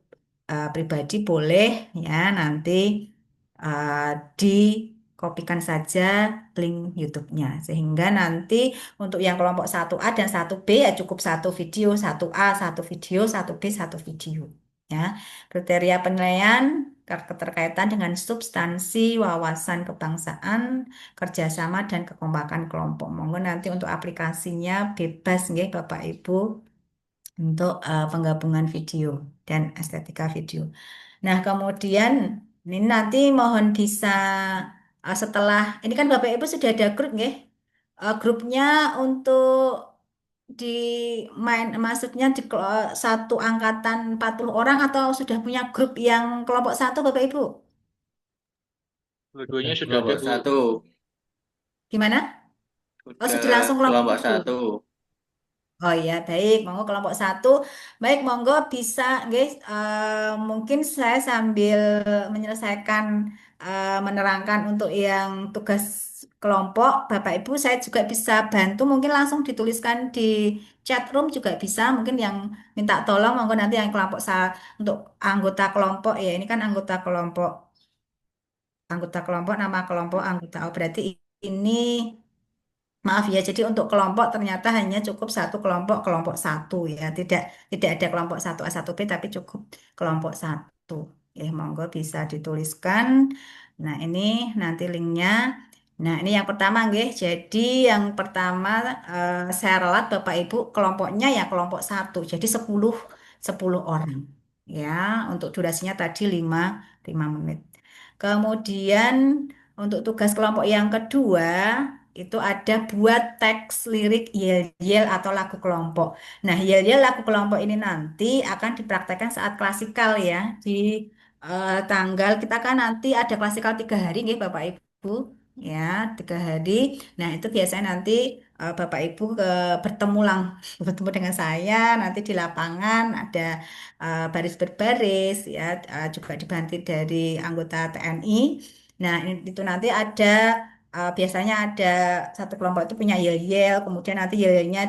pribadi boleh ya, nanti uh, dikopikan saja link YouTube-nya sehingga nanti untuk yang kelompok 1A dan 1B ya cukup satu video, 1A satu video, 1B satu video. Ya, kriteria penilaian keterkaitan dengan substansi, wawasan kebangsaan, kerjasama dan kekompakan kelompok. Monggo nanti untuk aplikasinya bebas nggih Bapak Ibu untuk penggabungan video dan estetika video. Nah, kemudian ini nanti mohon bisa setelah ini kan Bapak Ibu sudah ada grup nggih. Grupnya untuk di maksudnya di satu angkatan 40 orang atau sudah punya grup yang kelompok satu Bapak Ibu? Dua-duanya sudah ada, Kelompok Bu. satu. Gimana? Oh, sudah Udah langsung kelompok kelompok satu. satu. Oh iya, baik. Monggo kelompok satu. Baik, monggo bisa, guys. Mungkin saya sambil menyelesaikan menerangkan untuk yang tugas kelompok, Bapak Ibu, saya juga bisa bantu. Mungkin langsung dituliskan di chat room juga bisa. Mungkin yang minta tolong, monggo nanti yang kelompok untuk anggota kelompok ya. Ini kan anggota kelompok, nama kelompok anggota. Oh, berarti ini. Maaf ya, jadi untuk kelompok ternyata hanya cukup satu kelompok, kelompok satu ya. Tidak ada kelompok satu A satu B tapi cukup kelompok satu. Ya, monggo bisa dituliskan. Nah, ini nanti linknya. Nah, ini yang pertama nggih. Jadi yang pertama saya relat Bapak Ibu kelompoknya ya kelompok satu. Jadi 10 orang. Ya, untuk durasinya tadi 5 menit. Kemudian untuk tugas kelompok yang kedua itu ada buat teks lirik yel-yel atau lagu kelompok. Nah, yel-yel lagu kelompok ini nanti akan dipraktekkan saat klasikal ya. Di tanggal kita kan nanti ada klasikal 3 hari nih Bapak Ibu. Ya, 3 hari. Nah, itu biasanya nanti Bapak Ibu bertemu bertemu dengan saya nanti di lapangan ada baris berbaris ya, juga dibantu dari anggota TNI. Nah, itu nanti ada biasanya ada satu kelompok itu punya yel-yel, kemudian nanti yel-yelnya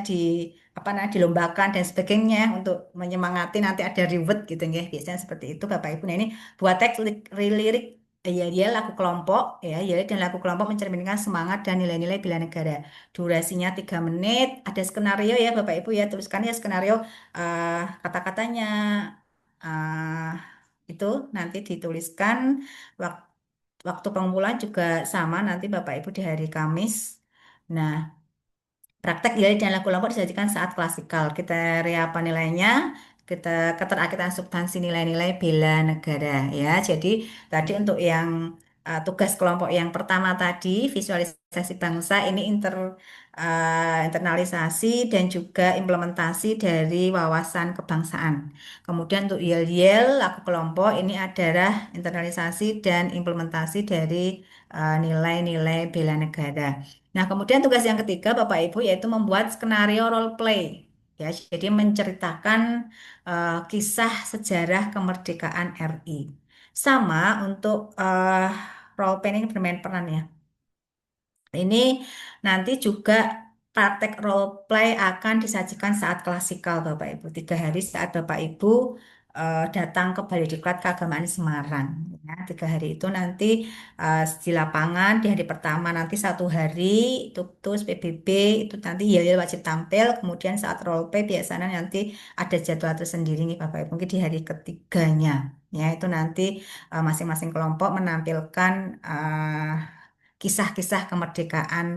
apa namanya dilombakan dan sebagainya untuk menyemangati nanti ada reward gitu ya. Biasanya seperti itu Bapak Ibu. Nah, ini buat teks lirik yel-yel lagu kelompok ya, yel dan lagu kelompok mencerminkan semangat dan nilai-nilai bela negara. Durasinya 3 menit, ada skenario ya Bapak Ibu ya, tuliskan ya skenario kata-katanya eh, itu nanti dituliskan waktu waktu pengumpulan juga sama nanti Bapak Ibu di hari Kamis. Nah, praktek nilai dan lagu kelompok disajikan saat klasikal. Kriteria penilaiannya, keterakitan substansi nilai-nilai bela negara ya. Jadi tadi untuk yang tugas kelompok yang pertama tadi visualisasi bangsa ini internalisasi dan juga implementasi dari wawasan kebangsaan. Kemudian untuk yel-yel lagu kelompok ini adalah internalisasi dan implementasi dari nilai-nilai bela negara. Nah, kemudian tugas yang ketiga Bapak Ibu yaitu membuat skenario role play. Ya, jadi menceritakan kisah sejarah kemerdekaan RI. Sama untuk role play ini bermain peran ya. Ini nanti juga praktek role play akan disajikan saat klasikal Bapak Ibu. 3 hari saat Bapak Ibu datang ke Balai Diklat Keagamaan Semarang. Ya, 3 hari itu nanti di lapangan di hari pertama nanti 1 hari itu terus PBB itu nanti yel wajib tampil. Kemudian saat role play biasanya nanti ada jadwal tersendiri nih Bapak Ibu. Mungkin di hari ketiganya ya itu nanti masing-masing kelompok menampilkan kisah-kisah kemerdekaan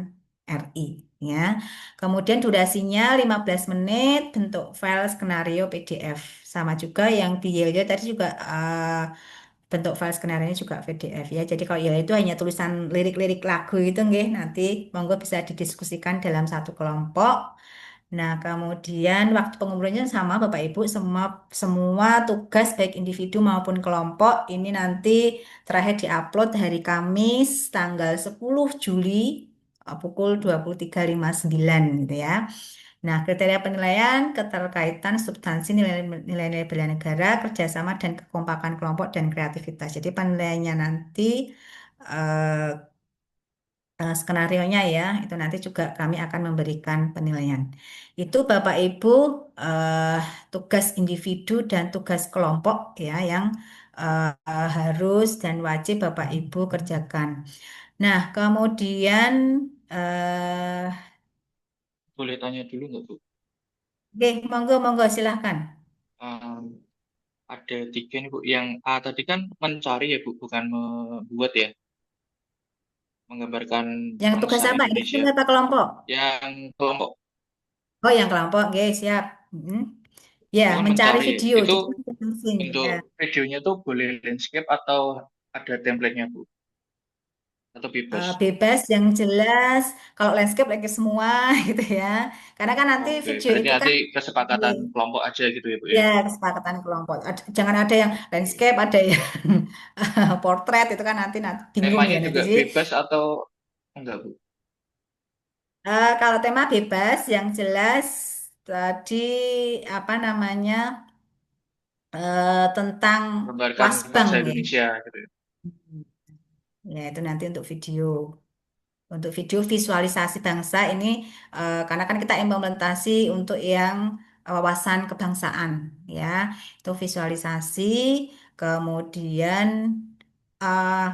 RI ya. Kemudian durasinya 15 menit bentuk file skenario PDF. Sama juga yang di Yelyo tadi juga bentuk file skenario juga PDF ya. Jadi kalau Yelyo itu hanya tulisan lirik-lirik lagu itu nggih nanti monggo bisa didiskusikan dalam satu kelompok. Nah, kemudian waktu pengumpulannya sama Bapak Ibu, semua semua tugas baik individu maupun kelompok ini nanti terakhir diupload hari Kamis tanggal 10 Juli pukul 23.59 gitu ya. Nah, kriteria penilaian keterkaitan substansi nilai-nilai bela negara, kerjasama dan kekompakan kelompok dan kreativitas. Jadi penilaiannya nanti eh, skenarionya ya, itu nanti juga kami akan memberikan penilaian. Itu Bapak Ibu eh, tugas individu dan tugas kelompok ya yang harus dan wajib Bapak Ibu kerjakan. Nah, kemudian Boleh tanya dulu nggak, Bu? oke, monggo monggo silahkan. Em, ada tiga nih, Bu. Yang A tadi kan mencari ya, Bu, bukan membuat ya, menggambarkan Yang tugas bangsa apa? Individu Indonesia. apa kelompok? Yang kelompok, Oh, yang kelompok, oke siap. Mm. Ya, itu kan mencari mencari. video. Itu Jadi masing-masing untuk ya. videonya tuh boleh landscape atau ada template-nya, Bu? Atau bebas? Bebas yang jelas kalau landscape lagi semua gitu ya karena kan nanti Oke, video berarti itu kan nanti kesepakatan kelompok aja gitu ya, Bu ya? ya kesepakatan kelompok. Jangan ada yang landscape ada yang portrait itu kan nanti bingung Temanya ya nanti juga jadi bebas atau enggak, Bu? kalau tema bebas yang jelas tadi apa namanya tentang Menggambarkan wasbang bangsa ya. Indonesia gitu ya? Ya itu nanti untuk video. Untuk video visualisasi bangsa ini karena kan kita implementasi untuk yang wawasan kebangsaan ya. Itu visualisasi kemudian eh,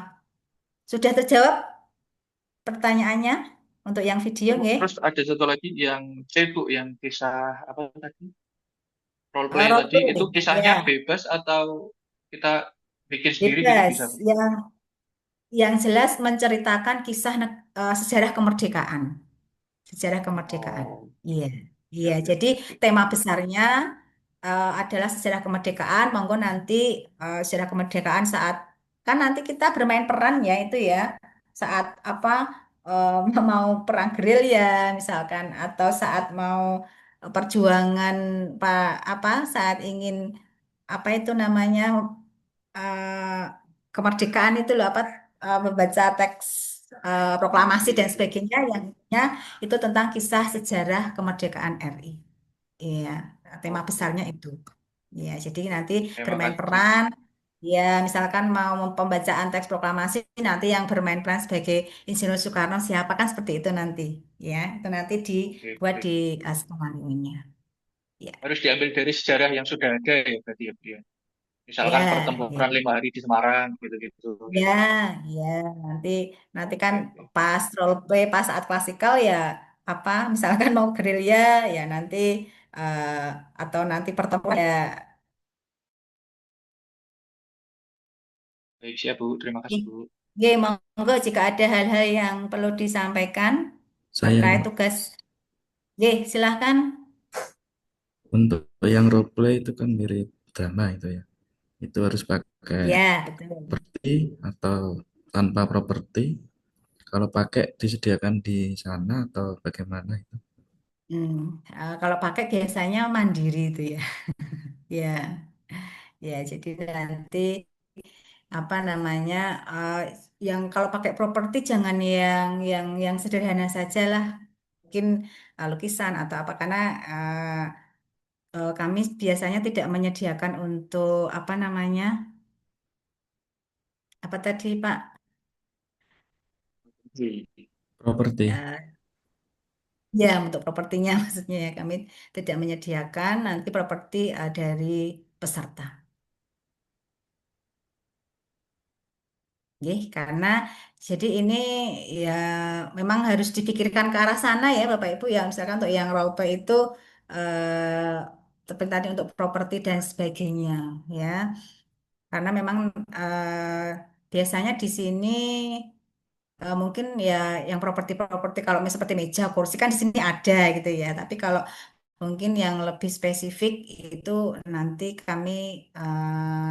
sudah terjawab pertanyaannya untuk yang video Terus nggih? terus ada satu lagi yang C, Bu, yang kisah apa tadi? Role play Role tadi itu play kisahnya ya, bebas atau kita bikin sendiri gitu bisa, bebas. Bu? Yang jelas menceritakan kisah sejarah kemerdekaan. Sejarah kemerdekaan. Oh, Iya, oke iya. oke Jadi oke. tema besarnya adalah sejarah kemerdekaan. Monggo nanti sejarah kemerdekaan saat kan nanti kita bermain peran ya itu ya saat apa mau perang gerilya misalkan atau saat mau perjuangan pak apa saat ingin apa itu namanya eh, kemerdekaan itu loh apa membaca teks proklamasi dan Proklamasi. sebagainya yang itu tentang kisah sejarah kemerdekaan RI. Iya, tema Oke. besarnya itu. Ya, jadi nanti Terima bermain kasih, Bu. peran. Ya, misalkan mau pembacaan teks proklamasi, nanti yang bermain peran sebagai Insinyur Soekarno siapa kan seperti itu nanti. Ya, itu nanti Oke, dibuat oke. di skenario-nya. Ya, Harus diambil dari sejarah yang sudah ada ya berarti ya, Bu ya. Misalkan ya, ya. pertempuran 5 hari di Semarang gitu-gitu ya. Ya, ya, nanti nanti kan Oke, oke. pas role play pas saat klasikal ya apa misalkan mau gerilya ya nanti eh, atau nanti pertemuan ya. Baik, siap, Bu. Terima kasih, Bu. Oke, monggo jika ada hal-hal yang perlu disampaikan Saya terkait tugas. Oke, silahkan. untuk yang role play itu kan mirip drama itu ya. Itu harus pakai Ya, betul. properti atau tanpa properti. Kalau pakai disediakan di sana atau bagaimana itu? Hmm, kalau pakai biasanya mandiri itu ya. Ya, ya. Jadi nanti apa namanya yang kalau pakai properti jangan yang sederhana saja lah mungkin lukisan atau apa karena kami biasanya tidak menyediakan untuk apa namanya apa tadi Pak. Oke. Properti. Ya untuk propertinya maksudnya ya kami tidak menyediakan nanti properti dari peserta. Nggih, karena jadi ini ya memang harus dipikirkan ke arah sana ya Bapak Ibu ya misalkan untuk yang role play itu seperti tadi untuk properti dan sebagainya ya karena memang biasanya di sini mungkin ya yang properti-properti kalau misalnya seperti meja kursi kan di sini ada gitu ya tapi kalau mungkin yang lebih spesifik itu nanti kami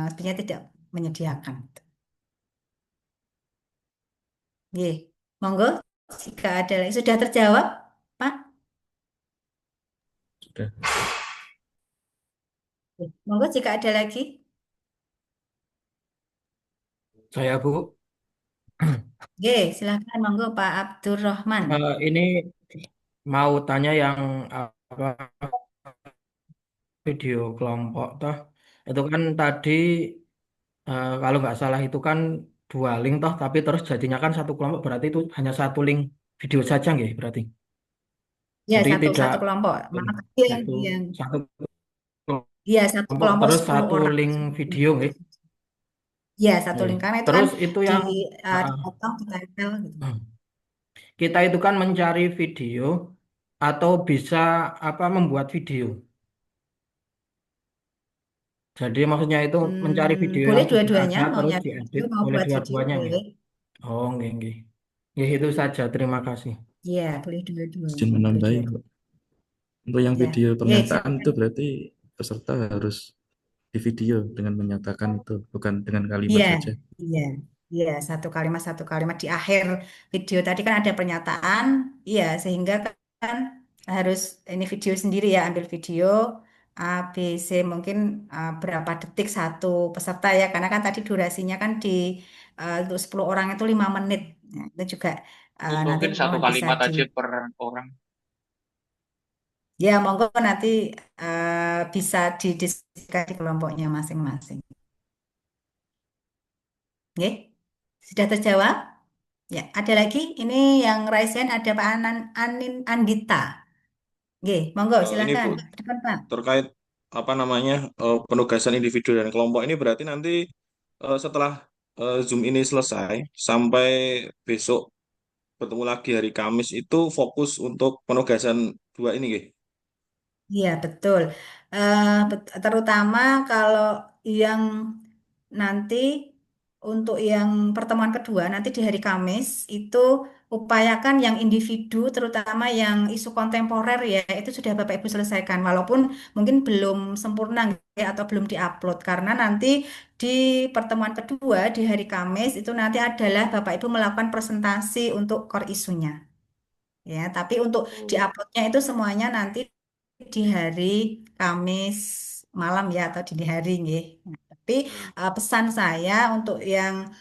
sebenarnya tidak menyediakan. Nggih, monggo jika ada lagi sudah terjawab, Pak. Udah. Monggo jika ada lagi. Saya Bu, Oke, silakan monggo Pak Abdurrahman. ini mau tanya yang apa video kelompok toh. Itu kan tadi kalau nggak salah itu kan dua link toh, tapi terus jadinya kan satu kelompok berarti itu hanya satu link video saja nggih berarti. Ya, Jadi satu tidak satu kelompok. Maaf satu yang satu ya satu kelompok kelompok terus 10 satu orang. link video nggih. Ya, satu Nggih. link karena itu kan Terus itu di yang dipotong, ditempel gitu. kita itu kan mencari video atau bisa apa membuat video. Jadi maksudnya itu mencari video Boleh yang sudah dua-duanya, ada mau terus nyari video, diedit, mau boleh buat video, dua-duanya nggih. boleh. Oh, nggih nggih. Ya itu saja, terima kasih. Iya, boleh Izin dua-duanya, boleh menambahi, dua-duanya. Pak. Untuk yang Ya, video ya pernyataan itu silakan. berarti peserta harus di video dengan menyatakan itu, bukan dengan kalimat Iya, saja. iya, iya, satu kalimat di akhir video tadi kan ada pernyataan, iya, sehingga kan harus ini video sendiri ya, ambil video A, B, C mungkin berapa detik satu peserta ya, karena kan tadi durasinya kan untuk 10 orang itu 5 menit. Nah, itu juga Terus nanti mungkin satu mohon bisa kalimat di, aja per orang. ya monggo nanti bisa didiskusikan di kelompoknya masing-masing. Oke, sudah terjawab? Ya, ada lagi. Ini yang raise hand ada Pak Anin Andita. Oke, monggo Ini silakan. Bu, Depan Pak. terkait apa namanya penugasan individu dan kelompok ini berarti nanti setelah Zoom ini selesai sampai besok bertemu lagi hari Kamis itu fokus untuk penugasan dua ini, nggih. Iya, betul. Terutama kalau yang nanti untuk yang pertemuan kedua nanti di hari Kamis itu upayakan yang individu terutama yang isu kontemporer ya itu sudah Bapak Ibu selesaikan walaupun mungkin belum sempurna ya, atau belum diupload karena nanti di pertemuan kedua di hari Kamis itu nanti adalah Bapak Ibu melakukan presentasi untuk core isunya ya tapi untuk diuploadnya itu semuanya nanti di hari Kamis malam ya atau dini hari nggih. Nah, tapi pesan saya untuk yang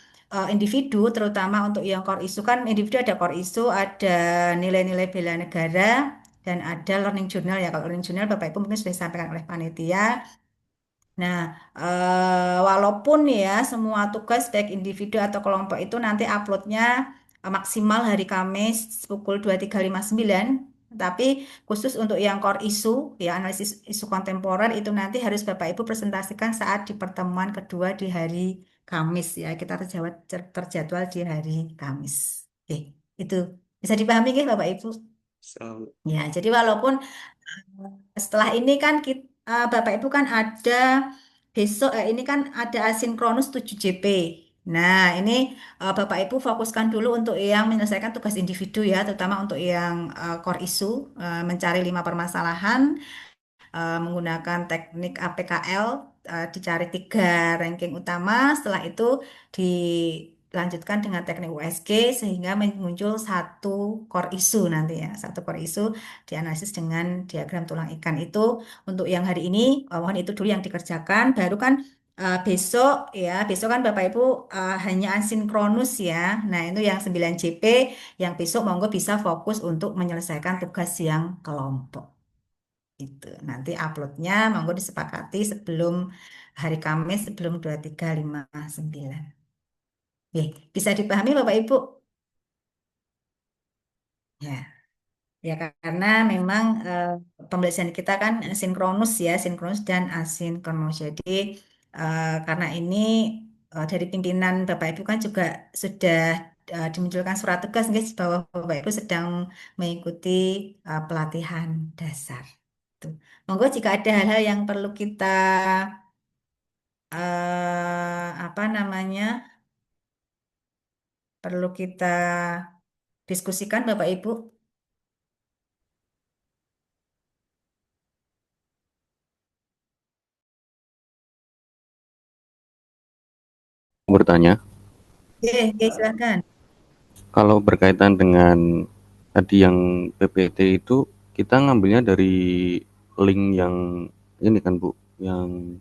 individu terutama untuk yang core issue kan individu ada core issue, ada nilai-nilai bela negara dan ada learning journal ya. Kalau learning journal Bapak Ibu mungkin sudah disampaikan oleh panitia. Nah, walaupun ya semua tugas baik individu atau kelompok itu nanti uploadnya maksimal hari Kamis pukul 23.59, tapi khusus untuk yang core issue, ya analisis isu kontemporer itu nanti harus Bapak Ibu presentasikan saat di pertemuan kedua di hari Kamis ya. Kita terjadwal di hari Kamis. Oke, itu bisa dipahami ya Bapak Ibu? So, Ya, jadi walaupun setelah ini kan Bapak Ibu kan ada besok ini kan ada asinkronus 7JP. Nah, ini Bapak Ibu fokuskan dulu untuk yang menyelesaikan tugas individu ya, terutama untuk yang core issue, mencari 5 permasalahan menggunakan teknik APKL, dicari 3 ranking utama, setelah itu dilanjutkan dengan teknik USG sehingga muncul satu core issue nanti ya, satu core issue dianalisis dengan diagram tulang ikan itu untuk yang hari ini, mohon itu dulu yang dikerjakan, baru kan besok ya, besok kan Bapak Ibu hanya asinkronus ya. Nah, itu yang 9JP yang besok monggo bisa fokus untuk menyelesaikan tugas yang kelompok. Itu nanti uploadnya monggo disepakati sebelum hari Kamis sebelum 23.59. Oke, bisa dipahami Bapak Ibu? Ya, ya karena memang pembelajaran kita kan sinkronus ya, sinkronus dan asinkronus. Jadi karena ini dari pimpinan Bapak Ibu kan juga sudah dimunculkan surat tugas guys bahwa Bapak Ibu sedang mengikuti pelatihan dasar. Tuh. Monggo jika ada hal-hal yang perlu kita apa namanya perlu kita diskusikan Bapak Ibu. Bertanya, Oke, silakan. kalau berkaitan dengan tadi yang PPT itu kita ngambilnya dari link yang ini kan Bu, yang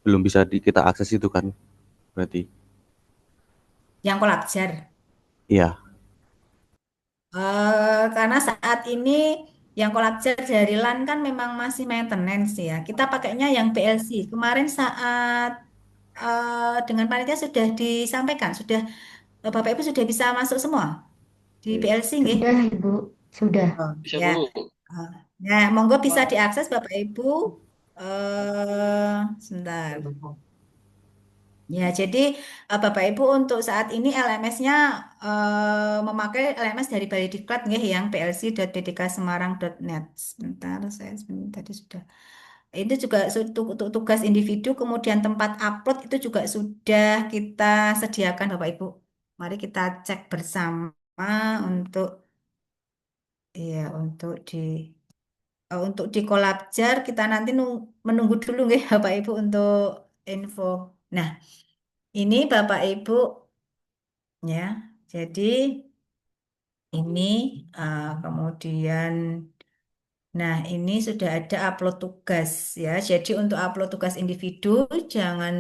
belum bisa kita akses itu kan berarti. Yang kolabjar. Iya. Karena saat ini yang kolabjar dari LAN kan memang masih maintenance ya. Kita pakainya yang PLC. Kemarin saat dengan panitia sudah disampaikan, sudah Bapak Ibu sudah bisa masuk semua di PLC nggih? Sudah, Ibu. Sudah. Oh, Bisa, ya. Bu. Eh, Nah, monggo bisa diakses Bapak Ibu. Sebentar. Ya, jadi Bapak Ibu untuk saat ini LMS-nya memakai LMS dari Balikdiklat nggih yang plc.ddksemarang.net. Sebentar, saya sebentar tadi sudah. Itu juga untuk tugas individu, kemudian tempat upload itu juga sudah kita sediakan Bapak Ibu. Mari kita cek bersama untuk ya untuk di Kolabjar kita nanti menunggu dulu nggih Bapak Ibu untuk info. Nah, ini Bapak Ibu ya. Jadi ini kemudian nah ini sudah ada upload tugas ya. Jadi untuk upload tugas individu jangan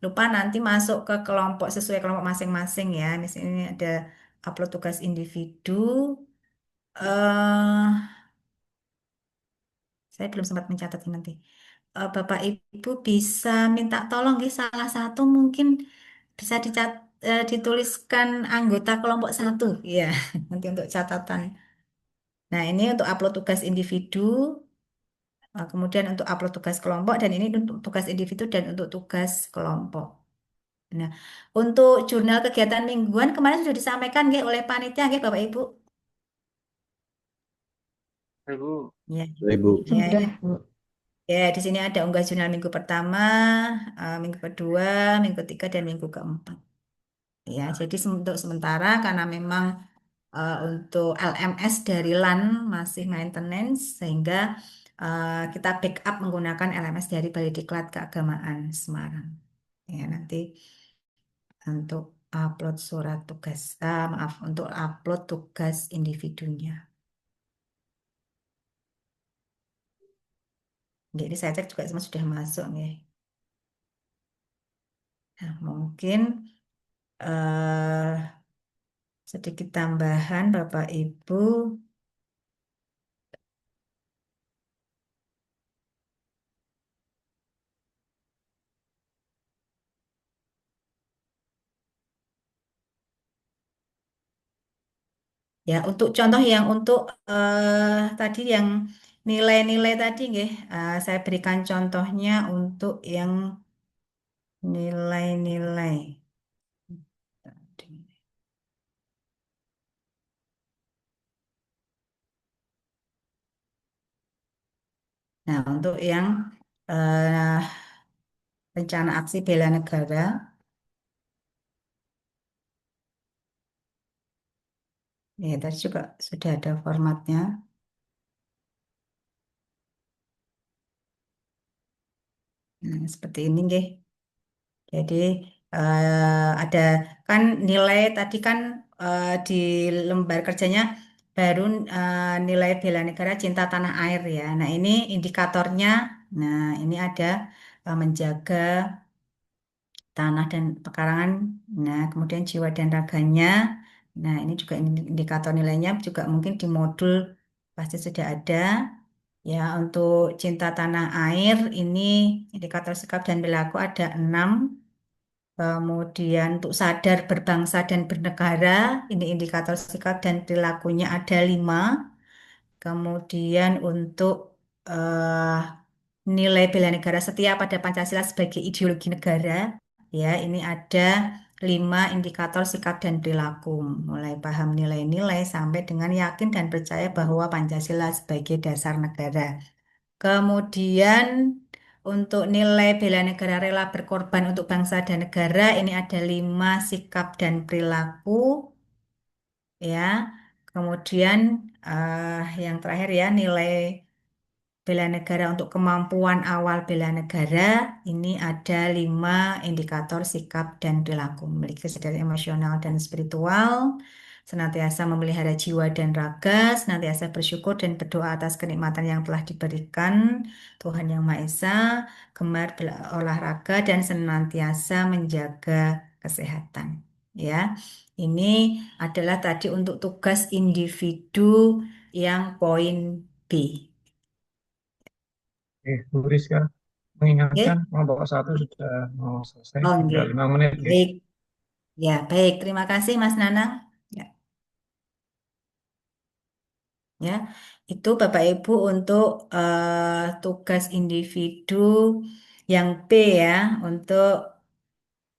lupa nanti masuk ke kelompok sesuai kelompok masing-masing ya. Misalnya ini ada upload tugas individu. eh saya belum sempat mencatat ini nanti. Bapak Ibu bisa minta tolong ya salah satu mungkin bisa dituliskan anggota kelompok satu ya nanti untuk catatan. Nah, ini untuk upload tugas individu, kemudian untuk upload tugas kelompok, dan ini untuk tugas individu dan untuk tugas kelompok. Nah, untuk jurnal kegiatan mingguan kemarin sudah disampaikan nggih oleh panitia nggih Bapak Ibu. Bu. Ya, Ibu. ya, Sudah, ya. Bu. Ya, di sini ada unggah jurnal minggu pertama, minggu kedua, minggu ketiga, dan minggu keempat. Ya, jadi untuk sementara karena memang untuk LMS dari LAN masih maintenance sehingga kita backup menggunakan LMS dari Balikdiklat Keagamaan Semarang. Ya, nanti untuk upload surat tugas, maaf, untuk upload tugas individunya. Jadi saya cek juga semua sudah masuk nih. Nah, mungkin sedikit tambahan Bapak Ibu. Ya, untuk contoh yang untuk tadi yang nilai-nilai tadi, nggih, saya berikan contohnya untuk yang nilai-nilai. Nah, untuk yang eh, rencana aksi bela negara, ya tadi juga sudah ada formatnya. Nah, seperti ini, nggih. Jadi ada kan nilai tadi kan di lembar kerjanya baru nilai bela negara cinta tanah air ya. Nah ini indikatornya. Nah ini ada menjaga tanah dan pekarangan. Nah kemudian jiwa dan raganya. Nah ini juga indikator nilainya juga mungkin di modul pasti sudah ada. Ya untuk cinta tanah air ini indikator sikap dan perilaku ada 6. Kemudian untuk sadar berbangsa dan bernegara, ini indikator sikap dan perilakunya ada 5. Kemudian untuk eh, nilai bela negara setia pada Pancasila sebagai ideologi negara, ya ini ada 5 indikator sikap dan perilaku, mulai paham nilai-nilai sampai dengan yakin dan percaya bahwa Pancasila sebagai dasar negara. Kemudian untuk nilai bela negara rela berkorban untuk bangsa dan negara ini ada 5 sikap dan perilaku ya. Kemudian yang terakhir ya nilai bela negara untuk kemampuan awal bela negara ini ada 5 indikator sikap dan perilaku memiliki kesadaran emosional dan spiritual. senantiasa memelihara jiwa dan raga, senantiasa bersyukur dan berdoa atas kenikmatan yang telah diberikan Tuhan Yang Maha Esa, gemar berolahraga dan senantiasa menjaga kesehatan. Ya, ini adalah tadi untuk tugas individu yang poin B. Bu Rizka, mengingatkan Oke? kelompok satu sudah mau selesai, Oh, tinggal nggih. 5 menit. Baik. Ya, baik. Terima kasih Mas Nanang. Ya, ya. Itu Bapak Ibu untuk tugas individu yang B ya, untuk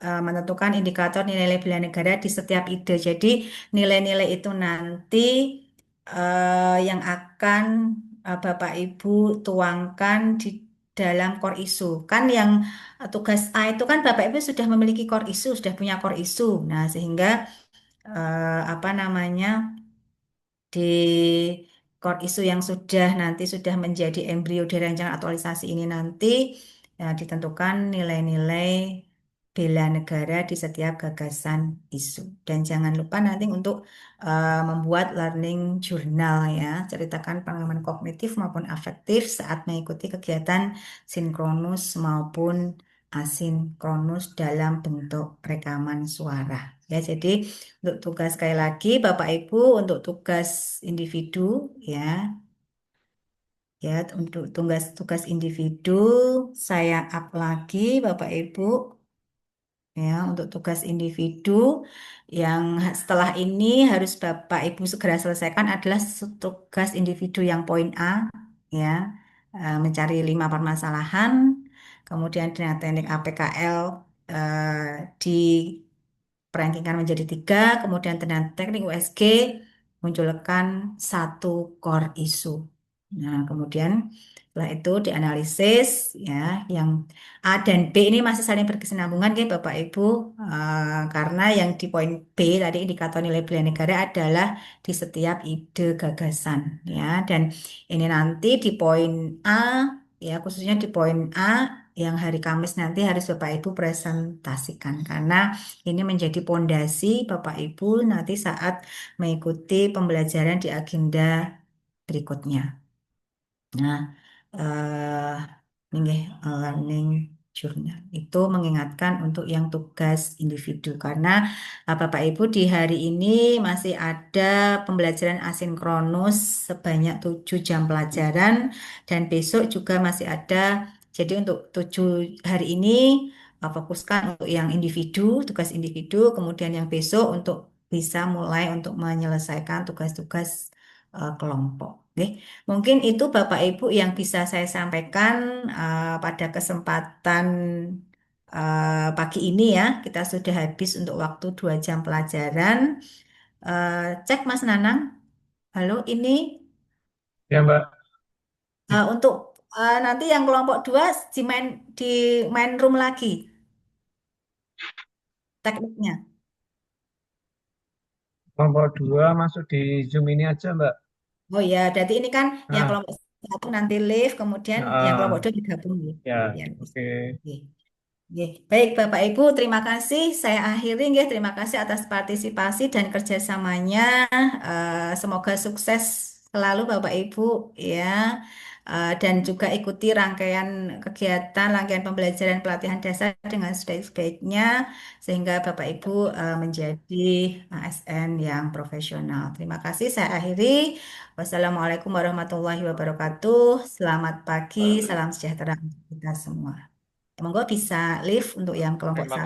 menentukan indikator nilai bela negara di setiap ide. Jadi nilai-nilai itu nanti yang akan Bapak Ibu tuangkan di dalam core issue. Kan yang tugas A itu kan Bapak Ibu sudah memiliki core issue, sudah punya core issue. Nah, sehingga apa namanya di core issue yang sudah menjadi embrio dari rancangan aktualisasi ini nanti ya, ditentukan nilai-nilai bela negara di setiap gagasan isu. Dan jangan lupa nanti untuk membuat learning journal ya, ceritakan pengalaman kognitif maupun afektif saat mengikuti kegiatan sinkronus maupun asinkronus dalam bentuk rekaman suara. Ya, jadi untuk tugas sekali lagi Bapak Ibu untuk tugas individu ya, ya untuk tugas individu saya up lagi Bapak Ibu ya untuk tugas individu yang setelah ini harus Bapak Ibu segera selesaikan adalah tugas individu yang poin A ya, mencari 5 permasalahan kemudian dengan teknik APKL di perankingkan menjadi 3, kemudian dengan teknik USG munculkan satu core issue. Nah, kemudian setelah itu dianalisis ya, yang A dan B ini masih saling berkesinambungan ya Bapak Ibu. Karena yang di poin B tadi indikator nilai bela negara adalah di setiap ide gagasan ya, dan ini nanti di poin A ya, khususnya di poin A yang hari Kamis nanti harus Bapak Ibu presentasikan karena ini menjadi pondasi Bapak Ibu nanti saat mengikuti pembelajaran di agenda berikutnya. Nah, ini learning journal itu mengingatkan untuk yang tugas individu karena Bapak Ibu di hari ini masih ada pembelajaran asinkronus sebanyak 7 jam pelajaran dan besok juga masih ada. Jadi untuk 7 hari ini fokuskan untuk yang individu, tugas individu, kemudian yang besok untuk bisa mulai untuk menyelesaikan tugas-tugas kelompok. Oke. Mungkin itu Bapak Ibu yang bisa saya sampaikan pada kesempatan pagi ini ya. Kita sudah habis untuk waktu 2 jam pelajaran. Cek Mas Nanang. Halo, ini Ya, Mbak. untuk nanti yang kelompok 2 di main room lagi tekniknya. Kelompok 2 masuk di Zoom ini aja, Mbak. Oh ya, berarti ini kan yang Ah, kelompok 1 nanti live, kemudian yang kelompok 2 digabung ya. ya, Ya, oke. oke. Nggih. Baik Bapak Ibu, terima kasih. Saya akhiri nggih. Terima kasih atas partisipasi dan kerjasamanya. Semoga sukses selalu Bapak Ibu ya. Dan juga ikuti rangkaian kegiatan, rangkaian pembelajaran pelatihan dasar dengan sebaik-baiknya sehingga Bapak Ibu menjadi ASN yang profesional. Terima kasih. Saya akhiri. Wassalamualaikum warahmatullahi wabarakatuh. Selamat pagi, salam sejahtera untuk kita semua. Monggo bisa live untuk yang kelompok Terima 1.